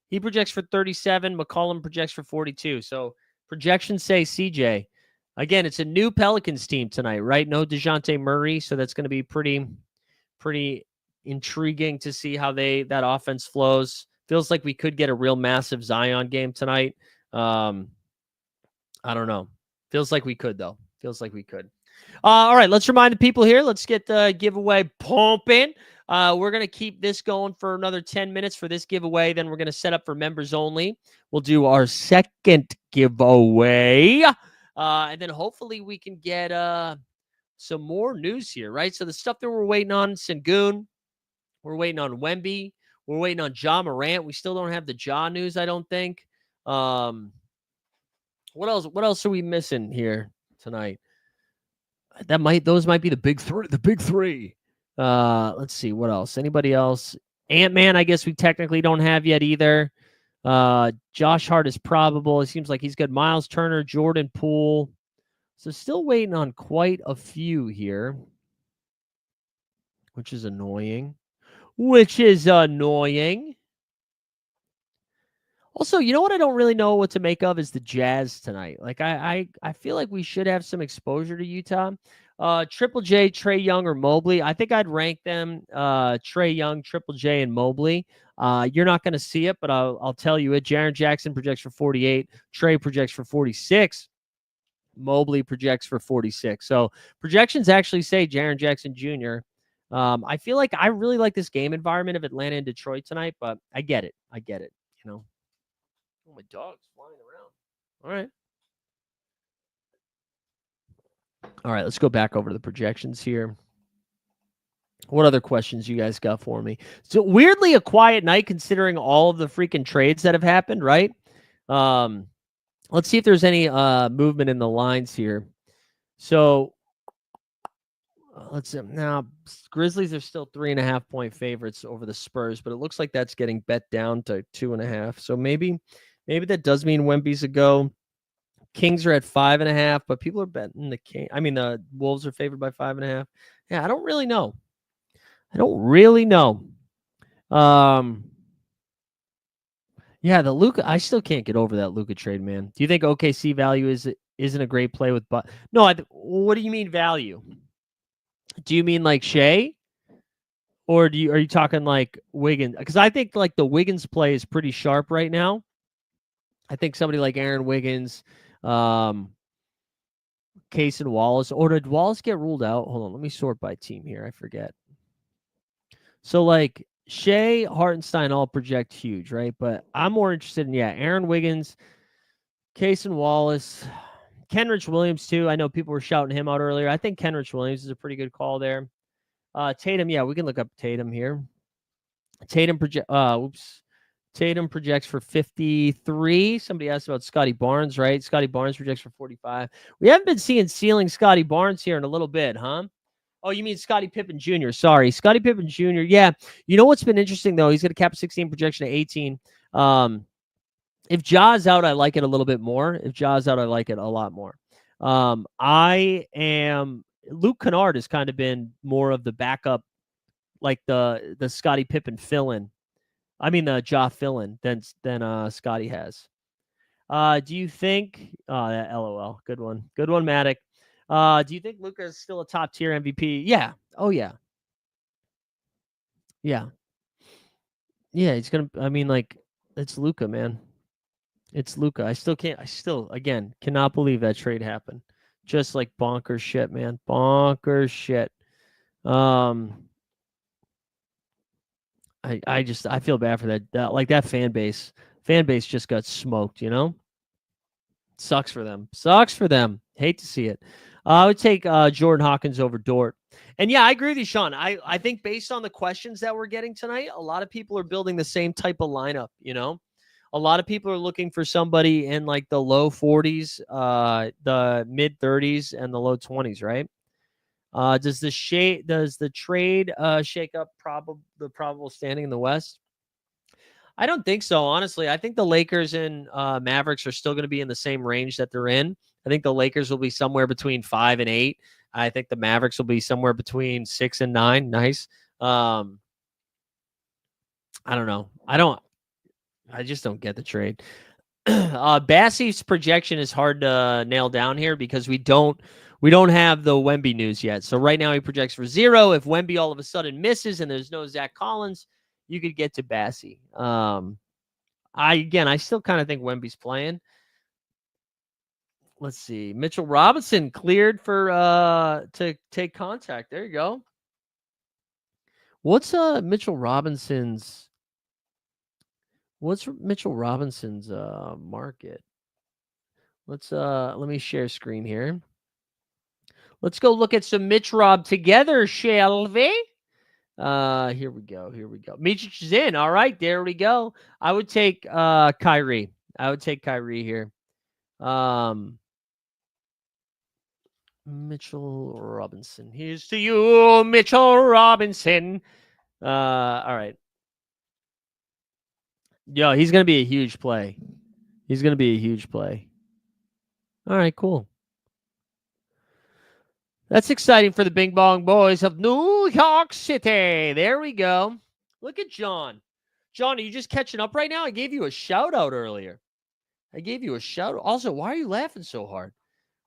Speaker 1: He projects for 37. McCollum projects for 42. So projections say CJ. Again, it's a new Pelicans team tonight, right? No DeJounte Murray, so that's going to be pretty pretty intriguing to see how that offense flows. Feels like we could get a real massive Zion game tonight. I don't know. Feels like we could, though. Feels like we could. All right, let's remind the people here. Let's get the giveaway pumping. We're going to keep this going for another 10 minutes for this giveaway. Then we're going to set up for members only. We'll do our second giveaway. And then hopefully we can get some more news here, right? So the stuff that we're waiting on, Sengun, we're waiting on Wemby, we're waiting on Ja Morant. We still don't have the Ja news, I don't think. What else? What else are we missing here tonight? Those might be the big three. The big three. Let's see what else. Anybody else? Ant-Man, I guess we technically don't have yet either. Josh Hart is probable. It seems like he's good. Miles Turner, Jordan Poole. So still waiting on quite a few here, which is annoying. Also, you know what I don't really know what to make of is the Jazz tonight. Like I feel like we should have some exposure to Utah. Triple J, Trae Young, or Mobley. I think I'd rank them Trae Young, Triple J, and Mobley. You're not going to see it, but I'll tell you it. Jaren Jackson projects for 48. Trae projects for 46. Mobley projects for 46. So projections actually say Jaren Jackson Jr. I feel like I really like this game environment of Atlanta and Detroit tonight, but I get it. You know. Oh, my dog's flying around. All right. All right, let's go back over to the projections here. What other questions you guys got for me? So weirdly a quiet night considering all of the freaking trades that have happened, right? Let's see if there's any movement in the lines here. So let's see. Now, Grizzlies are still 3.5 point favorites over the Spurs, but it looks like that's getting bet down to 2.5. So maybe that does mean Wemby's a go. Kings are at 5.5, but people are betting the Wolves are favored by 5.5. Yeah, I don't really know. Yeah, the Luka. I still can't get over that Luka trade, man. Do you think OKC value isn't a great play with? No, what do you mean value? Do you mean like Shea, or are you talking like Wiggins? Because I think like the Wiggins play is pretty sharp right now. I think somebody like Aaron Wiggins, Case and Wallace, or did Wallace get ruled out? Hold on, let me sort by team here. I forget. So like Shea, Hartenstein all project huge, right? But I'm more interested in Aaron Wiggins, Case and Wallace, Kenrich Williams too. I know people were shouting him out earlier. I think Kenrich Williams is a pretty good call there. Tatum, we can look up Tatum here. Tatum projects for 53. Somebody asked about Scotty Barnes, right? Scotty Barnes projects for 45. We haven't been seeing ceiling Scotty Barnes here in a little bit, huh? Oh, you mean Scottie Pippen Jr. Sorry. Scottie Pippen Jr. Yeah. You know what's been interesting, though? He's got a cap 16 projection of 18. If Ja's out, I like it a little bit more. If Ja's out, I like it a lot more. Luke Kennard has kind of been more of the backup, like the Scottie Pippen fill-in. I mean the Ja fill-in than Scotty has. Do you think? That LOL. Good one, Matic. Do you think Luka is still a top tier MVP? Yeah. Oh yeah. Yeah. Yeah. He's gonna. I mean, like it's Luka, man. It's Luka. I still cannot believe that trade happened. Just like bonkers shit, man. Bonkers shit. I feel bad for that. Like that fan base just got smoked, you know? Sucks for them. Hate to see it. I would take Jordan Hawkins over Dort. And I agree with you, Sean. I think based on the questions that we're getting tonight, a lot of people are building the same type of lineup, you know? A lot of people are looking for somebody in like the low 40s, the mid 30s, and the low 20s, right? Does the trade shake up the probable standing in the West? I don't think so, honestly. I think the Lakers and Mavericks are still going to be in the same range that they're in. I think the Lakers will be somewhere between 5 and 8. I think the Mavericks will be somewhere between 6 and 9. Nice. I don't know. I just don't get the trade. Bassey's projection is hard to nail down here because we don't We don't have the Wemby news yet. So right now he projects for 0. If Wemby all of a sudden misses and there's no Zach Collins, you could get to Bassey. I still kind of think Wemby's playing. Let's see. Mitchell Robinson cleared for to take contact. There you go. What's Mitchell Robinson's market? Let me share screen here. Let's go look at some Mitch Rob together, shall we? Here we go. Magic is in. All right, there we go. I would take Kyrie. Here. Mitchell Robinson. Here's to you, Mitchell Robinson. All right. Yo, he's gonna be a huge play. All right, cool. That's exciting for the Bing Bong Boys of New York City. There we go. Look at John. John, are you just catching up right now? I gave you a shout out earlier. Also, why are you laughing so hard?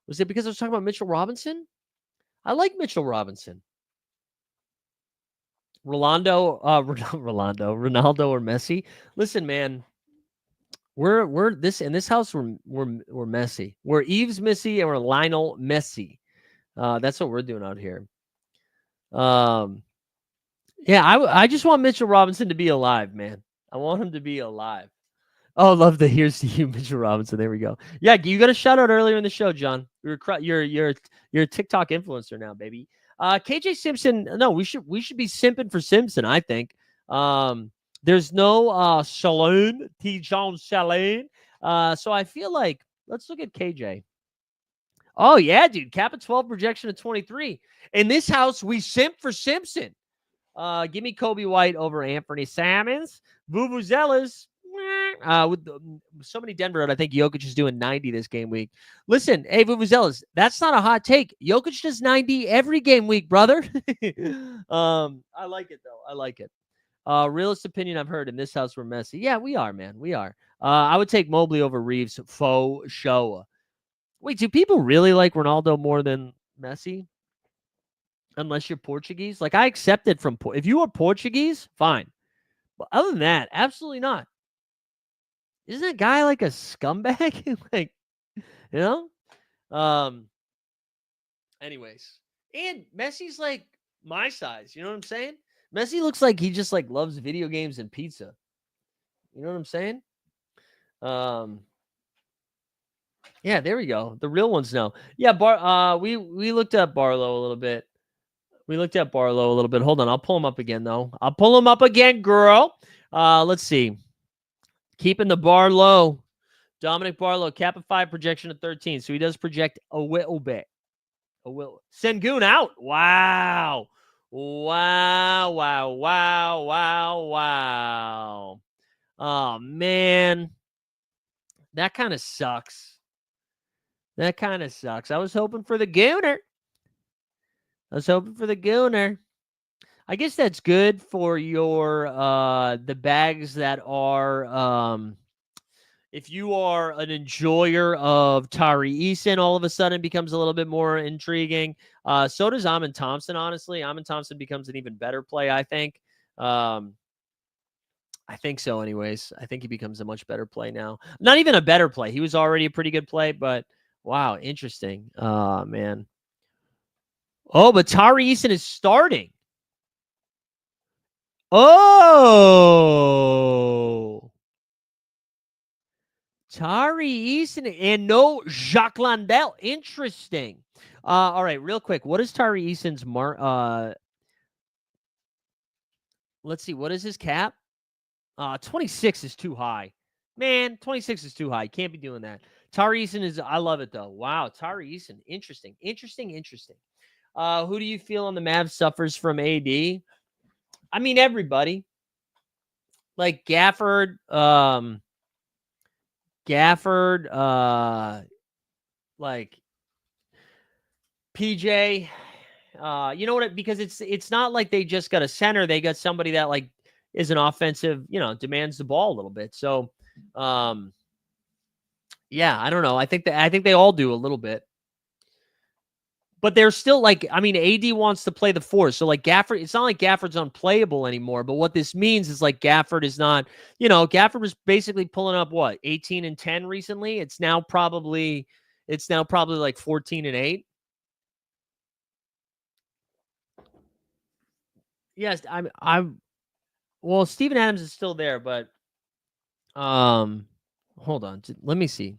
Speaker 1: Was it because I was talking about Mitchell Robinson? I like Mitchell Robinson. Ronaldo or Messi. Listen, man, we're this in this house. We're messy. We're Eves Messi and we're Lionel Messi. That's what we're doing out here. Yeah, I just want Mitchell Robinson to be alive, man. I want him to be alive. Oh, love the here's to you, Mitchell Robinson. There we go. Yeah, you got a shout out earlier in the show, John. You're a TikTok influencer now, baby. KJ Simpson. No, we should be simping for Simpson. I think. There's no Shalane T. John Shalane. So I feel like let's look at KJ. Oh yeah, dude. Cap at 12, projection of 23. In this house, we simp for Simpson. Give me Kobe White over Anthony Salmons. Vuvuzelas. With so many Denver out, I think Jokic is doing 90 this game week. Listen, hey, Vuvuzelas, that's not a hot take. Jokic does 90 every game week, brother. I like it, though. I like it. Realest opinion I've heard in this house, we're messy. Yeah, we are, man. We are. I would take Mobley over Reeves. Faux show. Wait, do people really like Ronaldo more than Messi? Unless you're Portuguese? Like, I accept it from... If you are Portuguese, fine. But other than that, absolutely not. Isn't that guy like a scumbag? Like, you know? Anyways. And Messi's like my size. You know what I'm saying? Messi looks like he just like loves video games and pizza. You know what I'm saying? Yeah, there we go. The real ones know. Yeah, we looked at Barlow a little bit. Hold on, I'll pull him up again though. I'll pull him up again, girl. Let's see. Keeping the bar low. Dominic Barlow, cap of 5, projection of 13. So he does project a little bit. Sengun out. Wow. Oh, man. That kind of sucks. I was hoping for the Gooner. I guess that's good for your the bags that are if you are an enjoyer of Tari Eason, all of a sudden becomes a little bit more intriguing. So does Amin Thompson, honestly. Amin Thompson becomes an even better play, I think. I think so, anyways. I think he becomes a much better play now. Not even a better play. He was already a pretty good play, but wow, interesting. Man. Oh, but Tari Eason is starting. Oh. Tari Eason and no Jacques Landale. Interesting. All right, real quick. What is Tari Eason's let's see. What is his cap? 26 is too high. Man, 26 is too high. Can't be doing that. Tari Eason is, I love it though. Wow, Tari Eason. Interesting. Who do you feel on the Mavs suffers from AD? I mean, everybody. Like Gafford, like PJ, you know what? Because it's not like they just got a center; they got somebody that like is an offensive, demands the ball a little bit. So, yeah, I don't know. I think they all do a little bit. But they're still like, I mean, AD wants to play the 4. So like Gafford, it's not like Gafford's unplayable anymore. But what this means is like Gafford is not, Gafford was basically pulling up what, 18 and 10 recently. It's now probably like 14 and 8. Yes, well, Steven Adams is still there, but hold on. Let me see.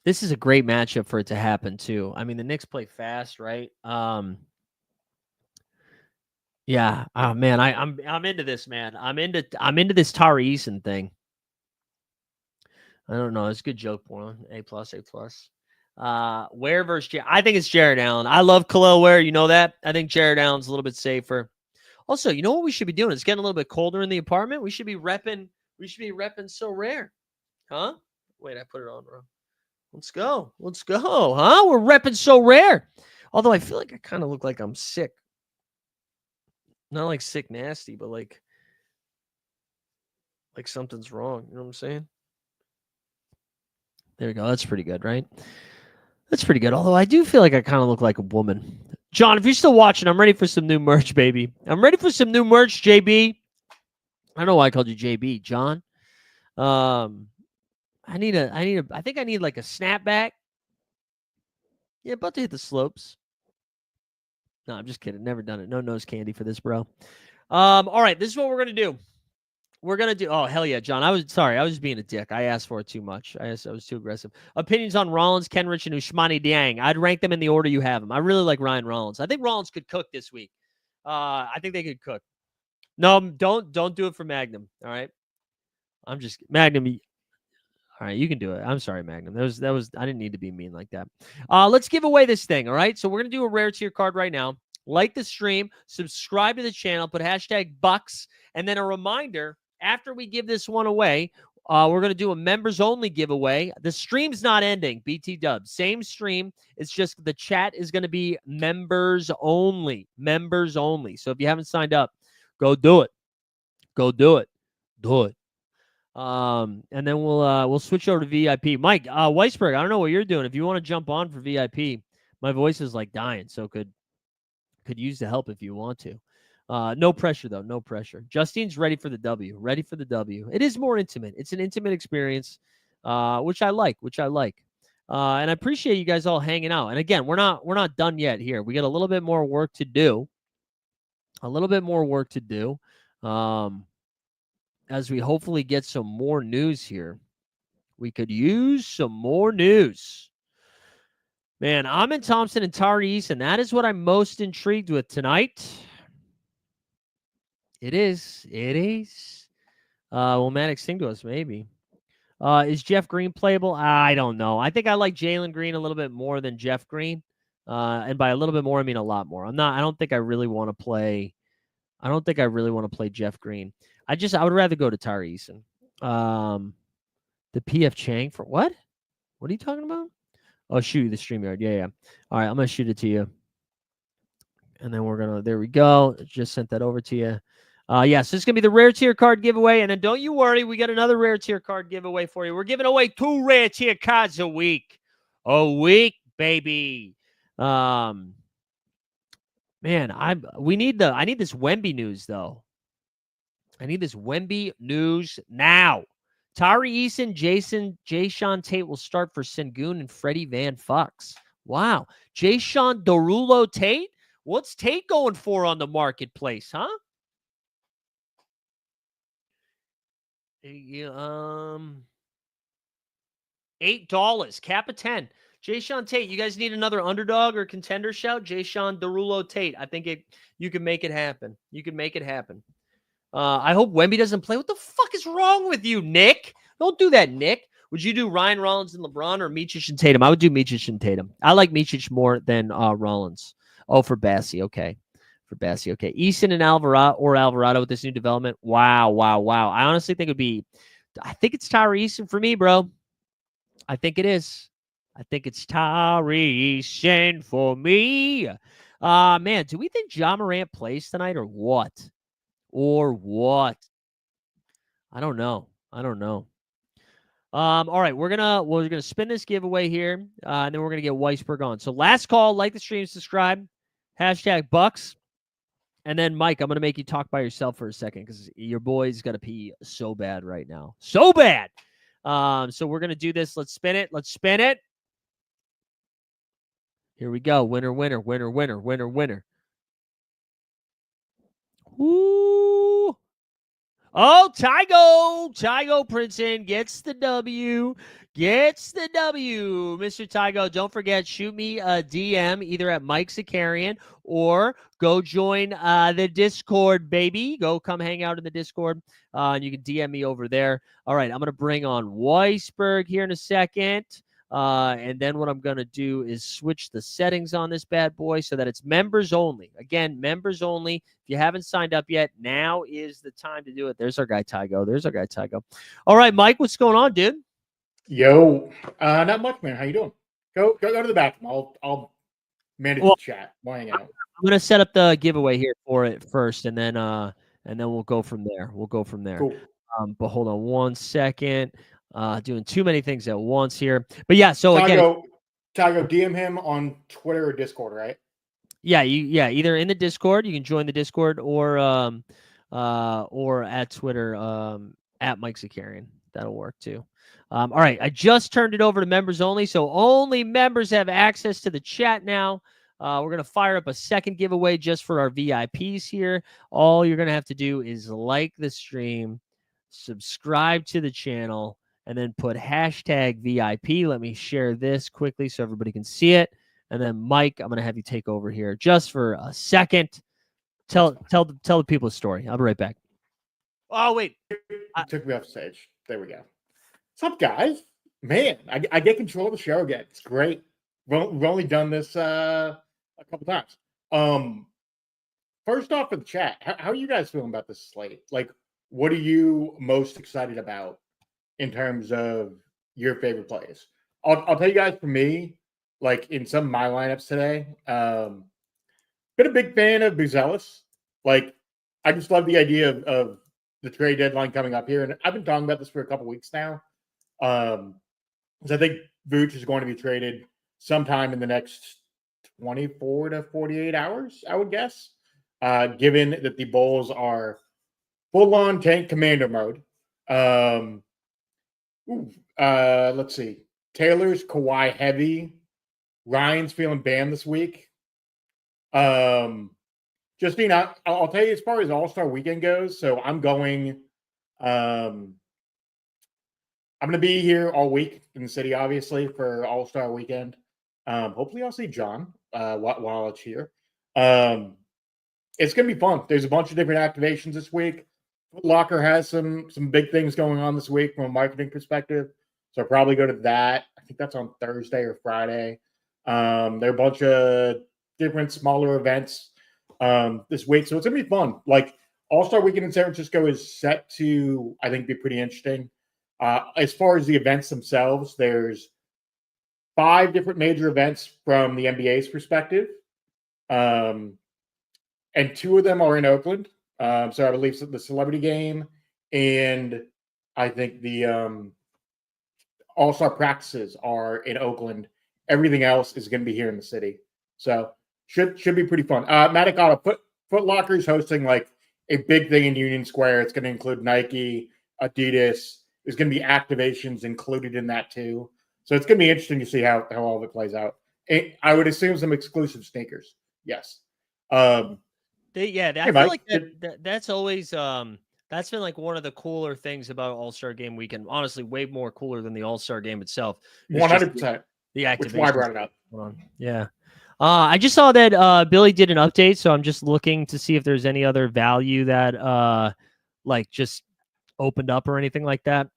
Speaker 1: This is a great matchup for it to happen too. I mean, the Knicks play fast, right? Yeah. Oh man, I'm into this, man. I'm into this Tari Eason thing. I don't know. It's a good joke, boy. A plus, A plus. Ware versus Jared. I think it's Jared Allen. I love Khalil Ware. You know that. I think Jared Allen's a little bit safer. Also, you know what we should be doing? It's getting a little bit colder in the apartment. We should be repping. So rare, huh? Wait, I put it on wrong. Let's go. Huh? We're repping so rare. Although I feel like I kind of look like I'm sick. Not like sick nasty, but like something's wrong. You know what I'm saying? There we go. That's pretty good, right? That's pretty good. Although I do feel like I kind of look like a woman. John, if you're still watching, I'm ready for some new merch, baby. I'm ready for some new merch, JB. I don't know why I called you JB, John. I think I need like a snapback. Yeah, about to hit the slopes. No, I'm just kidding. Never done it. No nose candy for this, bro. All right, this is what we're gonna do. Oh, hell yeah, John. I was just being a dick. I asked for it too much. I was too aggressive. Opinions on Rollins, Kenrich, and Ousmane Dieng. I'd rank them in the order you have them. I really like Ryan Rollins. I think Rollins could cook this week. I think they could cook. No, don't do it for Magnum. All right. I'm just Magnum. All right, you can do it. I'm sorry, Magnum. That was I didn't need to be mean like that. Let's give away this thing. All right. So we're gonna do a rare tier card right now. Like the stream, subscribe to the channel, put hashtag Bucks, and then a reminder after we give this one away. We're going to do a members only giveaway. The stream's not ending. BT Dubs, same stream. It's just the chat is going to be members only. Members only. So if you haven't signed up, go do it. Go do it. Do it. And then we'll switch over to VIP. Mike Weisberg, I don't know what you're doing. If you want to jump on for VIP, my voice is like dying, so could use the help if you want to. No pressure, though. No pressure. Justine's ready for the W. Ready for the W. It is more intimate. It's an intimate experience, which I like. And I appreciate you guys all hanging out. And again, we're not done yet here. We got a little bit more work to do. As we hopefully get some more news here. We could use some more news. Man, Amin Thompson and Tari Eason. That is what I'm most intrigued with tonight. It is. Will Maddox sing to us? Maybe. Is Jeff Green playable? I don't know. I think I like Jalen Green a little bit more than Jeff Green. And by a little bit more, I mean a lot more. I don't think I really want to play. I don't think I really want to play Jeff Green. I would rather go to Tari Eason. The PF Chang for what? What are you talking about? Oh, shoot you the StreamYard. Yeah. All right, I'm going to shoot it to you. And then there we go. Just sent that over to you. So it's going to be the rare tier card giveaway. And then don't you worry, we got another rare tier card giveaway for you. We're giving away 2 rare tier cards a week. Baby. Man, I need this Wemby news, though. I need this Wemby news now. Tari Eason, Jayshawn Tate will start for Sengun and Freddie Van Fox. Wow. Jayshawn Derulo Tate? What's Tate going for on the marketplace, huh? $8. Cap of 10. Jayshawn Tate, you guys need another underdog or contender shout? Jayshawn Derulo Tate. I think you can make it happen. I hope Wemby doesn't play. What the fuck is wrong with you, Nick? Don't do that, Nick. Would you do Ryan Rollins and LeBron or Micic and Tatum? I would do Micic and Tatum. I like Micic more than Rollins. Oh, for Bassie. Okay. Eason and Alvarado with this new development. Wow. I honestly think I think it's Tari Eason for me, bro. I think it is. I think it's Tari Eason for me. Man, do we think Ja Morant plays tonight or what? I don't know. All right, we're gonna spin this giveaway here, and then we're gonna get Weisberg on. So last call, like the stream, subscribe, hashtag Bucks, and then Mike, I'm gonna make you talk by yourself for a second because your boy's got to pee so bad right now, so bad. So we're gonna do this. Let's spin it. Let's spin it. Here we go. Winner, winner, winner, winner, winner, winner. Woo! Oh, Tygo Princeton gets the W. Mr. Tygo, don't forget, shoot me a DM either at Mike Zakarian or go join the Discord, baby. Go come hang out in the Discord, and you can DM me over there. All right, I'm going to bring on Weisberg here in a second. And then what I'm going to do is switch the settings on this bad boy so that it's members only. Again, members only. If you haven't signed up yet, now is the time to do it. There's our guy, Tygo. All right, Mike, what's going on, dude?
Speaker 3: Yo, not much, man. How you doing? Go to the bathroom. I'll manage the chat. Why out?
Speaker 1: I'm going to set up the giveaway here for it first, and then we'll go from there.
Speaker 3: Cool.
Speaker 1: But hold on one second. Doing too many things at once here. But yeah, so
Speaker 3: Tygo, DM him on Twitter or Discord, right?
Speaker 1: Yeah, either in the Discord, you can join the Discord, or at Twitter, at Mike Zakarian. That'll work too. All right, I just turned it over to members only, so only members have access to the chat now. We're gonna fire up a second giveaway just for our VIPs here. All you're gonna have to do is like the stream, subscribe to the channel, and then put hashtag VIP. Let me share this quickly so everybody can see it. And then Mike, I'm going to have you take over here just for a second. Tell the people a story. I'll be right back. Oh, wait.
Speaker 3: You took me off stage. There we go. What's up, guys? Man, I get control of the show again. It's great. We've only done this a couple times. First off, for the chat, how are you guys feeling about this slate? Like, what are you most excited about in terms of your favorite plays? I'll tell you guys, for me, like in some of my lineups today, been a big fan of Buzelis. Like, I just love the idea of the trade deadline coming up here. And I've been talking about this for a couple weeks now. Because I think Vooch is going to be traded sometime in the next 24 to 48 hours, I would guess, given that the Bulls are full-on tank commander mode. Let's see. Taylor's Kawhi heavy. Ryan's feeling banned this week. I'll tell you, as far as All-Star Weekend goes, so I'm going. I'm going to be here all week in the city, obviously, for All-Star Weekend. Hopefully, I'll see John while it's here. It's going to be fun. There's a bunch of different activations this week. Foot Locker has some big things going on this week from a marketing perspective, so I'll probably go to that. I think that's on Thursday or Friday. There are a bunch of different smaller events this week, so it's going to be fun. Like, All-Star Weekend in San Francisco is set to, I think, be pretty interesting. As far as the events themselves, there's 5 different major events from the NBA's perspective, and 2 of them are in Oakland. So I believe the Celebrity Game and I think the All-Star practices are in Oakland. Everything else is going to be here in the city. So should be pretty fun. Matt Foot Locker is hosting like a big thing in Union Square. It's going to include Nike, Adidas. There's going to be activations included in that too. So it's going to be interesting to see how all of it plays out. I would assume some exclusive sneakers. Yes. I
Speaker 1: feel like that's always that's been like one of the cooler things about All-Star Game weekend. Honestly, way more cooler than the All-Star Game itself.
Speaker 3: 100%.
Speaker 1: The activation.
Speaker 3: Which is why I brought it up.
Speaker 1: Yeah. I just saw that Billy did an update, so I'm just looking to see if there's any other value that like just opened up or anything like that.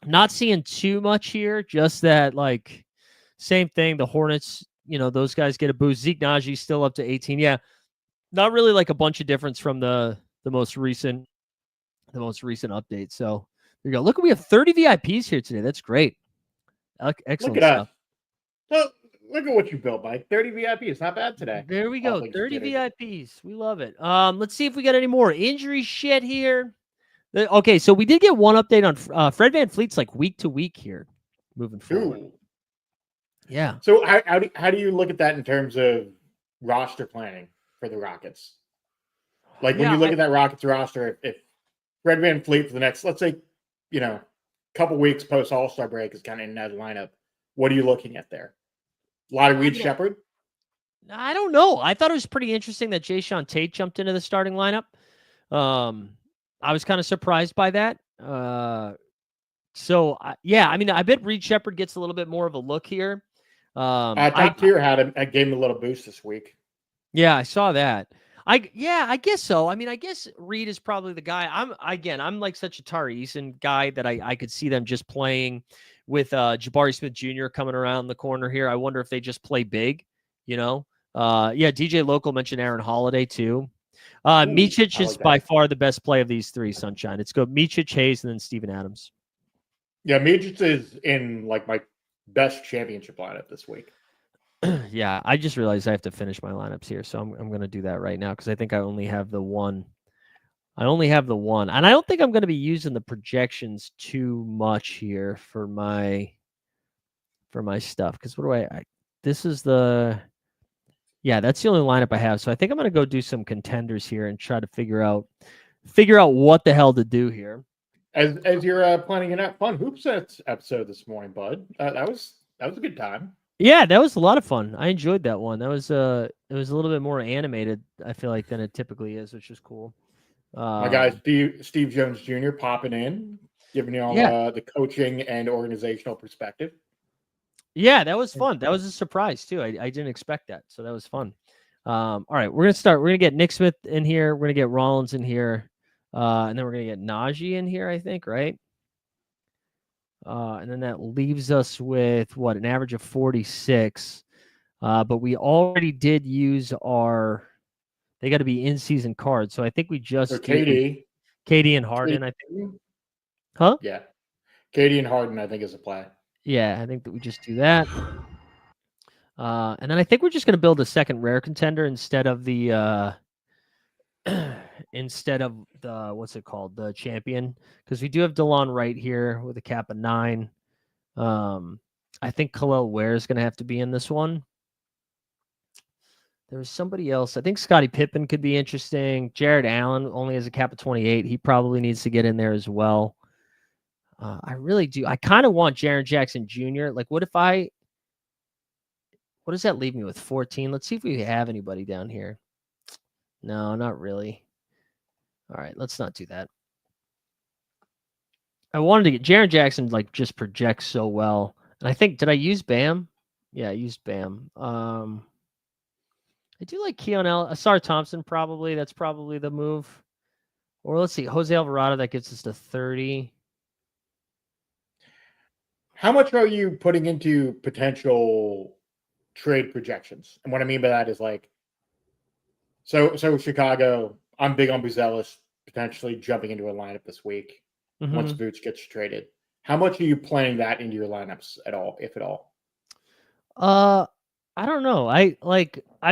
Speaker 1: Not seeing too much here, just that like same thing. The Hornets, those guys get a boost. Zeke Najee's still up to 18. Yeah. Not really like a bunch of difference from the most recent update. So there you go. Look, we have 30 VIPs here today. That's great. Excellent
Speaker 3: Look at
Speaker 1: stuff.
Speaker 3: Us. Look at what you built, Mike. 30 VIPs. Not bad today.
Speaker 1: There we go. 30 VIPs. We love it. Let's see if we got any more injury shit here. Okay, so we did get one update on Fred VanVleet's like week to week here, moving forward.
Speaker 3: Ooh.
Speaker 1: Yeah.
Speaker 3: So how do you look at that in terms of roster planning for the Rockets? Like when
Speaker 1: Yeah,
Speaker 3: you look at that Rockets roster, if Fred VanVleet for the next, let's say, couple weeks post All-Star break is kind of in that lineup, what are you looking at there? A lot of Reed Shepherd?
Speaker 1: I don't know. I thought it was pretty interesting that Jayshawn Tate jumped into the starting lineup. I was kind of surprised by that. So yeah, I mean, I bet Reed Shepherd gets a little bit more of a look here.
Speaker 3: Top tier gave him a little boost this week.
Speaker 1: Yeah, I saw that. I guess so. I mean, I guess Reed is probably the guy. I'm like such a Tari Eason guy that I could see them just playing with Jabari Smith Jr. coming around the corner here. I wonder if they just play big, Yeah, DJ Local mentioned Aaron Holiday too. Micic is by far the best play of these three, Sunshine. It's go Micic, Hayes, and then Steven Adams.
Speaker 3: Yeah, Magic is in like my best championship lineup this week.
Speaker 1: Yeah, I just realized I have to finish my lineups here, so I'm going to do that right now because I think I only have the one. And I don't think I'm going to be using the projections too much here for my stuff because what do I this is the that's the only lineup I have. So I think I'm going to go do some contenders here and try to figure out what the hell to do here.
Speaker 3: As you're planning an fun hoops episode this morning, bud, that was a good time.
Speaker 1: Yeah, that was a lot of fun. I enjoyed that one. That was it was a little bit more animated, I feel like, than it typically is, which is cool.
Speaker 3: My guy Steve Jones Jr. popping in, giving you all the coaching and organizational perspective.
Speaker 1: Yeah, that was fun. That was a surprise too. I didn't expect that, so that was fun. All right, we're gonna start. We're gonna get Nick Smith in here. We're gonna get Rollins in here, and then we're gonna get Najee in here. I think, right? And then that leaves us with an average of 46. But we already did use our. They got to be in-season cards, so I think we just
Speaker 3: KD
Speaker 1: and Harden. I think. Huh?
Speaker 3: Yeah, KD and Harden. I think is a play.
Speaker 1: Yeah, I think that we just do that. And then I think we're just going to build a second rare contender instead of the what's it called, the champion, because we do have DeLon Wright here with a cap of 9. I think Khalil Ware is going to have to be in this one. There was somebody else. I think Scottie Pippen could be interesting. Jared Allen only has a cap of 28. He probably needs to get in there as well. I really do. I kind of want Jaren Jackson Jr. Like, what does that leave me with? 14? Let's see if we have anybody down here. No, not really. All right, let's not do that. I wanted to get Jaren Jackson, like, just projects so well. And I think, did I use Bam? Yeah, I used Bam. I do like Keon Asar Thompson, probably. That's probably the move. Or let's see, Jose Alvarado, that gets us to 30.
Speaker 3: How much are you putting into potential trade projections? And what I mean by that is like, so Chicago, I'm big on Buzelis potentially jumping into a lineup this week once Vooch gets traded. How much are you playing that into your lineups at all, if at all?
Speaker 1: I don't know. I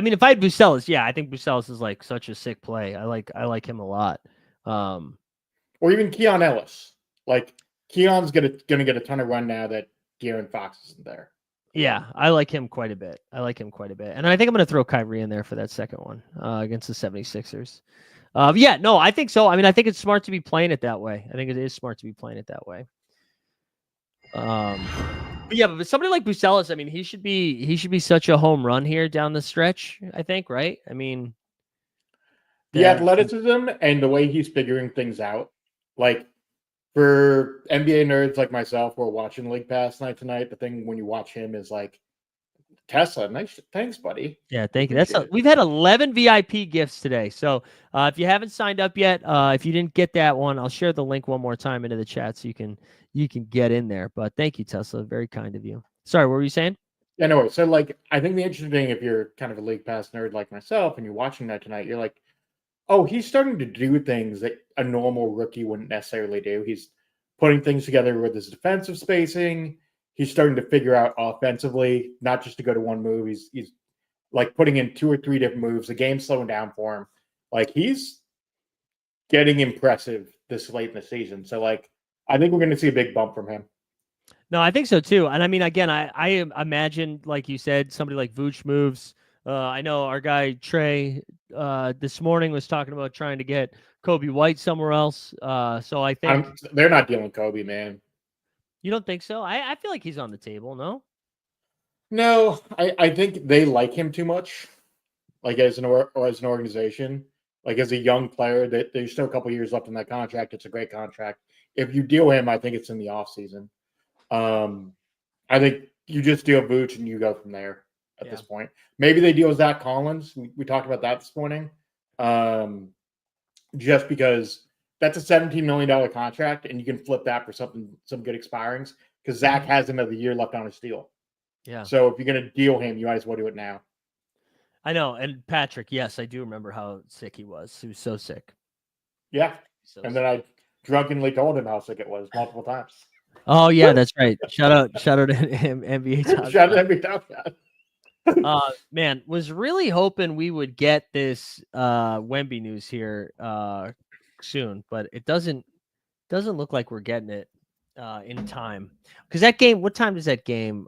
Speaker 1: mean, if I had Buzelis, yeah, I think Buzelis is like such a sick play. I like him a lot.
Speaker 3: Or even Keon Ellis. Like, Keon's gonna get a ton of run now that De'Aaron Fox isn't there.
Speaker 1: Yeah, I like him quite a bit. And I think I'm going to throw Kyrie in there for that second one against the 76ers. Yeah, no, I think so. I mean, I think it's smart to be playing it that way. I think it is smart to be playing it that way. But yeah, but somebody like Buzelis, I mean, he should be such a home run here down the stretch, I think, right? I mean,
Speaker 3: the athleticism and the way he's figuring things out, like, for NBA nerds like myself who are watching League Pass night to night, the thing when you watch him is like, Tesla, nice, thanks, buddy.
Speaker 1: Yeah, thank you. We've had 11 VIP gifts today. So if you haven't signed up yet, if you didn't get that one, I'll share the link one more time into the chat so you can get in there. But thank you, Tesla. Very kind of you. Sorry, what were you saying?
Speaker 3: Yeah, no. So like, I think the interesting thing, if you're kind of a League Pass nerd like myself and you're watching that tonight, you're like, oh, he's starting to do things that a normal rookie wouldn't necessarily do. He's putting things together with his defensive spacing. He's starting to figure out offensively, not just to go to one move. He's like putting in 2 or 3 different moves. The game's slowing down for him. Like, he's getting impressive this late in the season. So like, I think we're going to see a big bump from him.
Speaker 1: No, I think so too. And I mean, again, I imagine, like you said, somebody like Vooch moves. I know our guy Trey this morning was talking about trying to get Kobe White somewhere else. So I think
Speaker 3: They're not dealing Kobe, man.
Speaker 1: you don't think so. I feel like he's on the table. No.
Speaker 3: No, I think they like him too much. Like as an organization, like as a young player, that there's still a couple years left in that contract. It's a great contract. If you deal him, I think it's in the offseason. I think you just deal Vooch and you go from there at this point. Maybe they deal Zach Collins. We talked about that this morning. Just because that's a $17 million contract and you can flip that for some good expirings because Zach has another year left on his deal.
Speaker 1: Yeah. So
Speaker 3: if you're going to deal him, you might as well do it now.
Speaker 1: I know. And Patrick, yes, I do remember how sick he was. He was so sick.
Speaker 3: Yeah. Then I drunkenly told him how sick it was multiple times.
Speaker 1: Oh yeah, that's right. Shout out to NBA Top
Speaker 3: Shout out to NBA Top Shot.
Speaker 1: Man, was really hoping we would get this Wemby news here soon, but it doesn't look like we're getting it in time. Because that game, what time does that game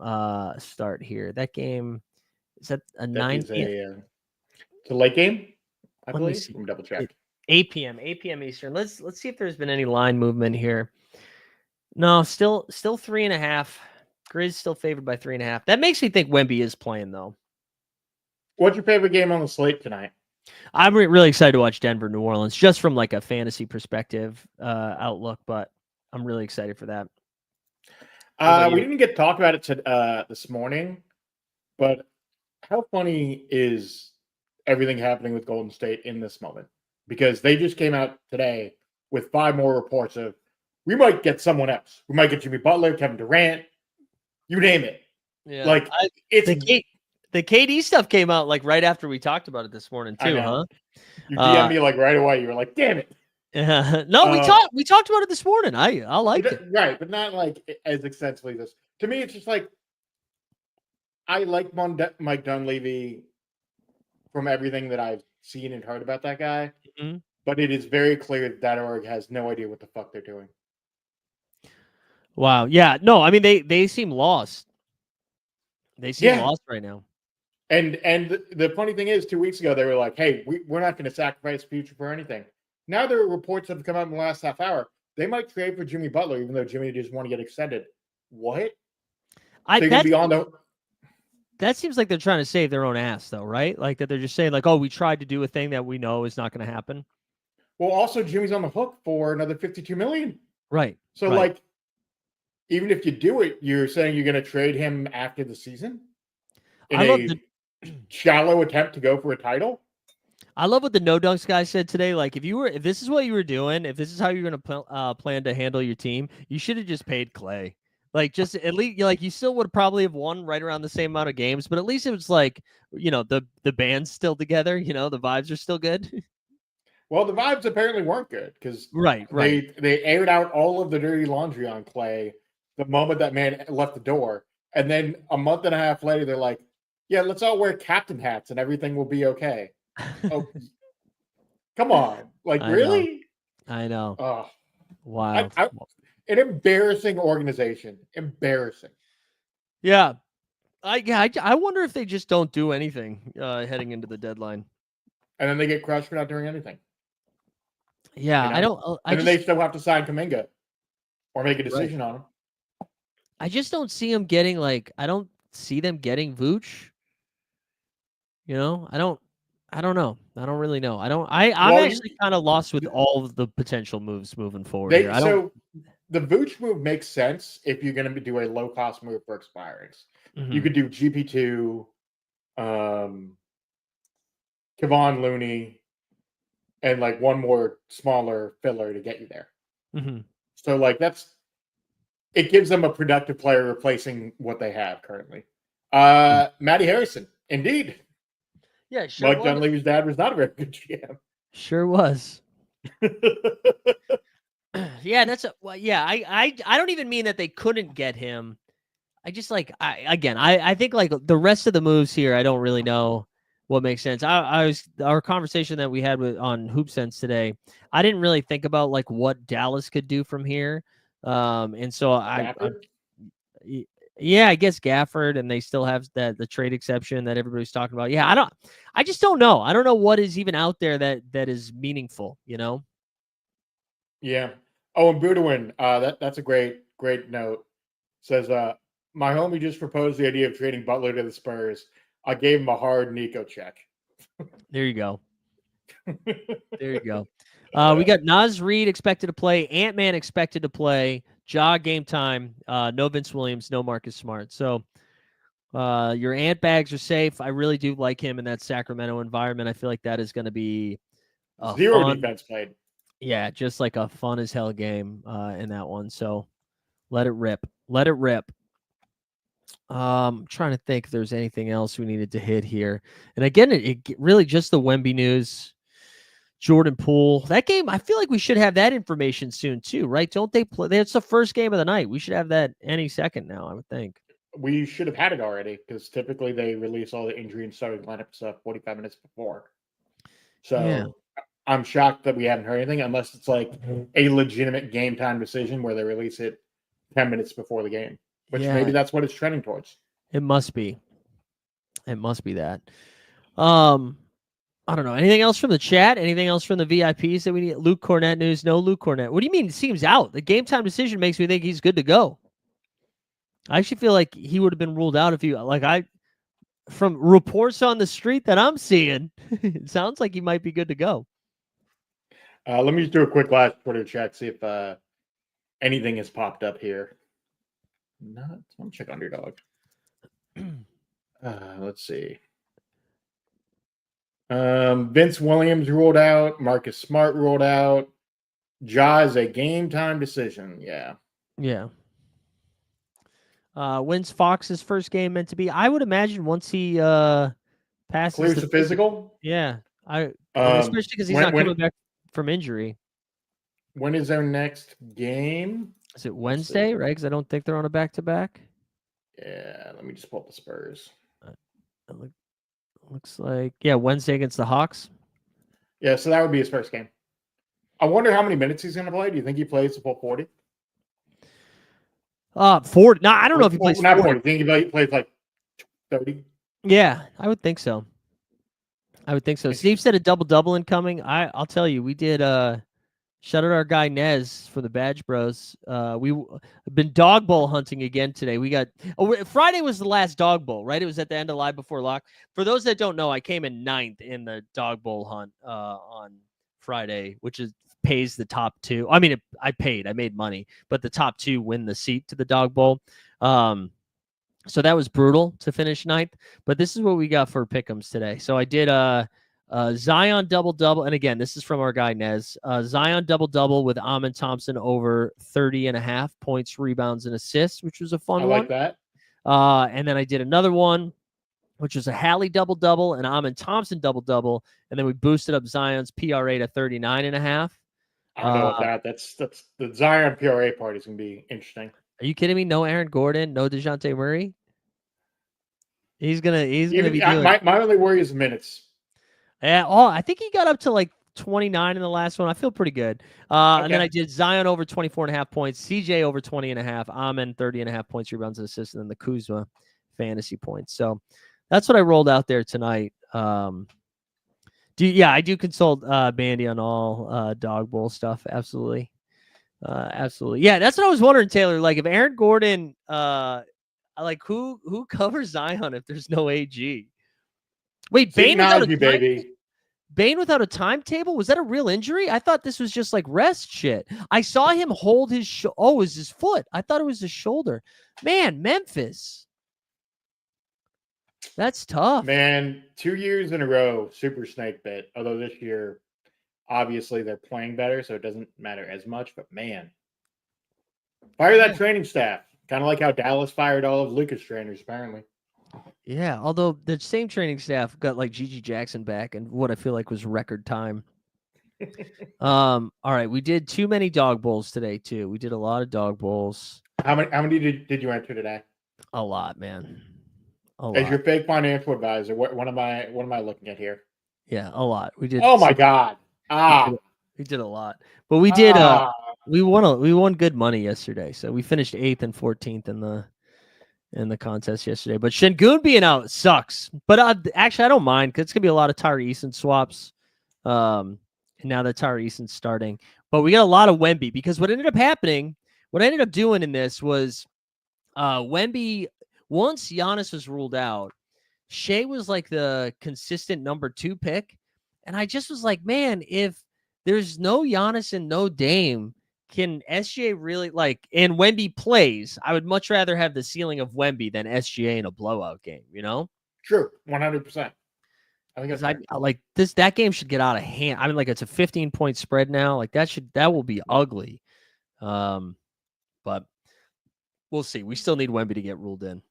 Speaker 1: start here? That game is that a 9 p.m.
Speaker 3: It's a late game, I
Speaker 1: Let
Speaker 3: believe.
Speaker 1: me see.
Speaker 3: Let me double check.
Speaker 1: 8 p.m. Eastern. Let's see if there's been any line movement here. No, still 3.5. Grizz still favored by 3.5. That makes me think Wemby is playing though.
Speaker 3: What's your favorite game on the slate tonight?
Speaker 1: I'm really excited to watch Denver, New Orleans, just from like a fantasy perspective outlook. But I'm really excited for that.
Speaker 3: We didn't get to talk about it this morning, but how funny is everything happening with Golden State in this moment? Because they just came out today with 5 more reports of we might get someone else. We might get Jimmy Butler, Kevin Durant, you name it.
Speaker 1: Yeah,
Speaker 3: like it's
Speaker 1: the KD stuff came out like right after we talked about it this morning too, huh?
Speaker 3: You DM'd me like right away. You were like, "Damn it!"
Speaker 1: No, we talked about it this morning. I like it,
Speaker 3: right, but not like as extensively. This to me, it's just like I like Mike Dunleavy from everything that I've seen and heard about that guy, but it is very clear that org has no idea what the fuck they're doing.
Speaker 1: Wow. Yeah. No, I mean they seem lost. They seem lost right now.
Speaker 3: And the funny thing is, 2 weeks ago they were like, "Hey, we're not going to sacrifice future for anything." Now there are reports that have come out in the last half hour. They might trade for Jimmy Butler, even though Jimmy just want to get extended. What?
Speaker 1: That seems like they're trying to save their own ass, though, right? Like that they're just saying, like, "Oh, we tried to do a thing that we know is not going to happen."
Speaker 3: Well, also Jimmy's on the hook for another $52 million.
Speaker 1: Right.
Speaker 3: So, like, even if you do it, you're saying you're going to trade him after the season in a shallow attempt to go for a title.
Speaker 1: I love what the No Dunks guy said today. Like, if this is what you were doing, if this is how you're going to plan to handle your team, you should have just paid Clay. Like, just at least, like, you still would probably have won right around the same amount of games, but at least it was like, the band's still together. The vibes are still good.
Speaker 3: Well, the vibes apparently weren't good because they aired out all of the dirty laundry on Clay the moment that man left the door, and then a month and a half later, they're like, "Yeah, let's all wear captain hats and everything will be okay." Oh, come on! Like, really?
Speaker 1: I know.
Speaker 3: Oh,
Speaker 1: wow!
Speaker 3: An embarrassing organization. Embarrassing.
Speaker 1: Yeah. I wonder if they just don't do anything heading into the deadline,
Speaker 3: and then they get crushed for not doing anything.
Speaker 1: Yeah, I don't.
Speaker 3: And then they still have to sign Kuminga or make a decision on him.
Speaker 1: I just don't see them getting I don't see them getting Vooch. I don't know. I don't really know. I'm actually kind of lost with all of the potential moves moving forward here.
Speaker 3: So the Vooch move makes sense if you're going to do a low cost move for expirings. Mm-hmm. You could do GP2, Kevon Looney, and like one more smaller filler to get you there.
Speaker 1: Mm-hmm.
Speaker 3: So it gives them a productive player replacing what they have currently. Matty Harrison, indeed.
Speaker 1: Yeah, sure.
Speaker 3: Mike Dunleavy's dad was not a very good GM.
Speaker 1: Sure was. Yeah, I don't even mean that they couldn't get him. I just I think the rest of the moves here, I don't really know what makes sense. I was our conversation that we had on Hoop Sense today. I didn't really think about like what Dallas could do from here, and so
Speaker 3: Gafford?
Speaker 1: y- yeah, I guess Gafford, and they still have the trade exception that everybody's talking about. Yeah, I just don't know. I don't know what is even out there that is meaningful. You know.
Speaker 3: Yeah. Oh, and Budwin, that's a great note. Says, my homie just proposed the idea of trading Butler to the Spurs. I gave him a hard Nico check.
Speaker 1: There you go. There you go. We got Naz Reid expected to play, Ant-Man expected to play, Ja game time, no Vince Williams, no Marcus Smart. So your Ant bags are safe. I really do like him in that Sacramento environment. I feel like that is going to be a
Speaker 3: Zero
Speaker 1: fun,
Speaker 3: defense played.
Speaker 1: yeah, just like a fun as hell game in that one. So let it rip. Let it rip. Trying to think if there's anything else we needed to hit here. And again, it really just the Wemby news. Jordan Poole. That game, I feel like we should have that information soon too, right? Don't they play? It's the first game of the night. We should have that any second now, I would think.
Speaker 3: We should have had it already because typically they release all the injury and starting lineup stuff 45 minutes before. So
Speaker 1: Yeah.
Speaker 3: I'm shocked that we haven't heard anything unless it's like a legitimate game time decision where they release it 10 minutes before the game, which maybe that's what it's trending towards.
Speaker 1: It must be. It must be that. I don't know. Anything else from the chat? Anything else from the VIPs that we need? Luke Cornett news? No Luke Cornett. What do you mean? It seems out. The game time decision makes me think he's good to go. I actually feel like he would have been ruled out if he from reports on the street that I'm seeing, it sounds like he might be good to go.
Speaker 3: Let me just do a quick last Twitter check, see if anything has popped up here. Not. Let me check Underdog. Let's see. Vince Williams ruled out. Marcus Smart ruled out. Ja is a game time decision. Yeah.
Speaker 1: Yeah. When's Fox's first game meant to be? I would imagine once he passes
Speaker 3: Clears the physical.
Speaker 1: Yeah. Especially because he's not coming back from injury.
Speaker 3: When is their next game?
Speaker 1: Is it Wednesday, right? Because I don't think they're on a back-to-back.
Speaker 3: Yeah, let me just pull up the Spurs.
Speaker 1: Looks like, Wednesday against the Hawks.
Speaker 3: Yeah, so that would be his first game. I wonder how many minutes he's going to play. Do you think he plays the full 40?
Speaker 1: 40. No, I don't know if he plays 40.
Speaker 3: Not 40. Do you think he plays like 30?
Speaker 1: Yeah, I would think so. Steve said a double-double incoming. I'll tell you, we did shout out our guy Nez for the Badge Bros. We've been dog bowl hunting again today. We got Friday was the last dog bowl, right? It was at the end of Live Before Lock. For those that don't know, I came in 9th in the dog bowl hunt on Friday, which pays the top two. I mean, I made money, but the top two win the seat to the dog bowl. So that was brutal to finish 9th, but this is what we got for pick'ems today. So I did Zion double-double, and again, this is from our guy Nez. Zion double-double with Amin Thompson over 30.5 points, rebounds, and assists, which was a fun one.
Speaker 3: I like that.
Speaker 1: And then I did another one, which was a Hallie double-double and Amin Thompson double-double, and then we boosted up Zion's PRA to 39.5.
Speaker 3: I don't know about that. That's the Zion PRA part is going to be interesting.
Speaker 1: Are you kidding me? No Aaron Gordon, no DeJounte Murray. He's gonna be doing.
Speaker 3: My only worry is minutes.
Speaker 1: Yeah, I think he got up to like 29 in the last one. I feel pretty good. Okay. And then I did Zion over 24.5 points, CJ over 20.5, Amen 30.5 points, rebounds, and assists, and then the Kuzma fantasy points. So that's what I rolled out there tonight. I do consult Bandy on all dog bowl stuff. Absolutely. Absolutely. Yeah, that's what I was wondering, Taylor. Like if Aaron Gordon, like who covers Zion if there's no AG? Wait, Bane without a timetable? Was that a real injury? I thought this was just like rest shit. I saw him hold his it was his foot. I thought it was his shoulder. Man, Memphis. That's tough.
Speaker 3: Man, 2 years in a row, super snake bit. Although this year, obviously, they're playing better, so it doesn't matter as much. But man, fire that training staff. Kind of like how Dallas fired all of Luka's trainers, apparently.
Speaker 1: Yeah, although the same training staff got like Gigi Jackson back and what I feel like was record time. All right, we did too many dog bowls today too. We did a lot of dog bowls.
Speaker 3: How many did you enter today?
Speaker 1: A lot, man. A
Speaker 3: As
Speaker 1: lot.
Speaker 3: your fake financial advisor, what am I looking at here?
Speaker 1: Yeah, a lot. We did.
Speaker 3: Oh my God.
Speaker 1: We did a lot, but we did. We won good money yesterday, so we finished 8th and 14th in the contest yesterday. But Şengün being out sucks. But actually, I don't mind because it's gonna be a lot of Tyree Eason swaps. And now that Tyree Eason's starting, but we got a lot of Wemby because what ended up happening, what I ended up doing in this was, Wemby, once Giannis was ruled out, Shea was like the consistent number 2 pick. And I just was like, man, if there's no Giannis and no Dame, can SGA really and Wemby plays, I would much rather have the ceiling of Wemby than SGA in a blowout game,
Speaker 3: True. 100%. I think
Speaker 1: Because
Speaker 3: that's fair.
Speaker 1: that game should get out of hand. I mean, it's a 15-point spread now. That will be ugly. But we'll see. We still need Wemby to get ruled in.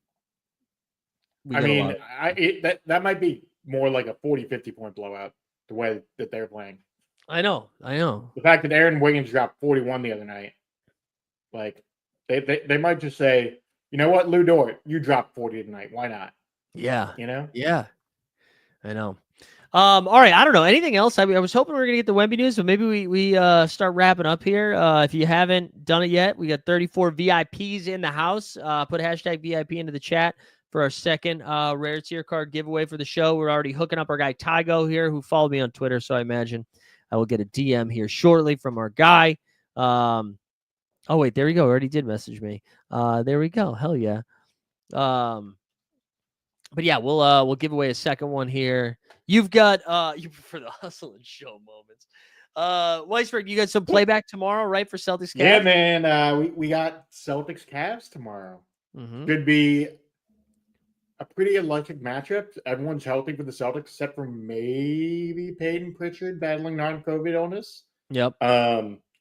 Speaker 3: That might be more like a 40-50 point blowout the way that they're playing.
Speaker 1: I know.
Speaker 3: The fact that Aaron Wiggins dropped 41 the other night, they might just say, you know what, Lou Dort, you dropped 40 tonight. Why not?
Speaker 1: Yeah.
Speaker 3: Yeah.
Speaker 1: I know. All right. I don't know. Anything else? I was hoping we were gonna get the Wemby news, but maybe we start wrapping up here. If you haven't done it yet, we got 34 VIPs in the house. Put hashtag VIP into the chat for our second rare tier card giveaway for the show. We're already hooking up our guy Tygo here, who followed me on Twitter, so I imagine I will get a DM here shortly from our guy. Oh wait, there we go. Already did message me. There we go. Hell yeah. But yeah, we'll give away a second one here. You've got you prefer the hustle and show moments. Weisberg, you got some playback tomorrow, right, for Celtics Cavs?
Speaker 3: Yeah, man. We got Celtics Cavs tomorrow.
Speaker 1: Mm-hmm.
Speaker 3: Could be a pretty electric matchup. Everyone's healthy for the Celtics except for maybe Peyton Pritchard battling non-COVID illness.
Speaker 1: Yep.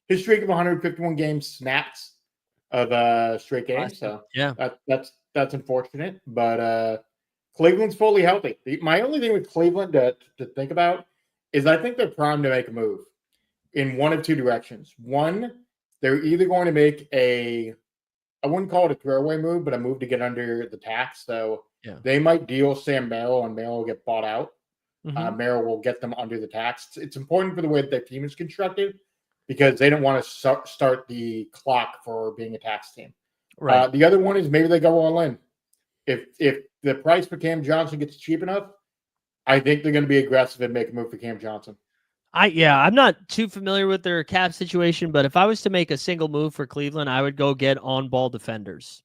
Speaker 3: His streak of 151 games snaps of straight games. So
Speaker 1: yeah,
Speaker 3: that's unfortunate. But Cleveland's fully healthy. My only thing with Cleveland to think about is I think they're primed to make a move in one of two directions. One, they're either going to make I wouldn't call it a throwaway move, but a move to get under the tax. So they might deal Sam Merrill, and Merrill will get bought out. Mm-hmm. Merrill will get them under the tax. It's important for the way that their team is constructed because they don't want to start the clock for being a tax team. Right. The other one is maybe they go all in. If the price for Cam Johnson gets cheap enough, I think they're going to be aggressive and make a move for Cam Johnson.
Speaker 1: I'm not too familiar with their cap situation, but if I was to make a single move for Cleveland, I would go get on-ball defenders.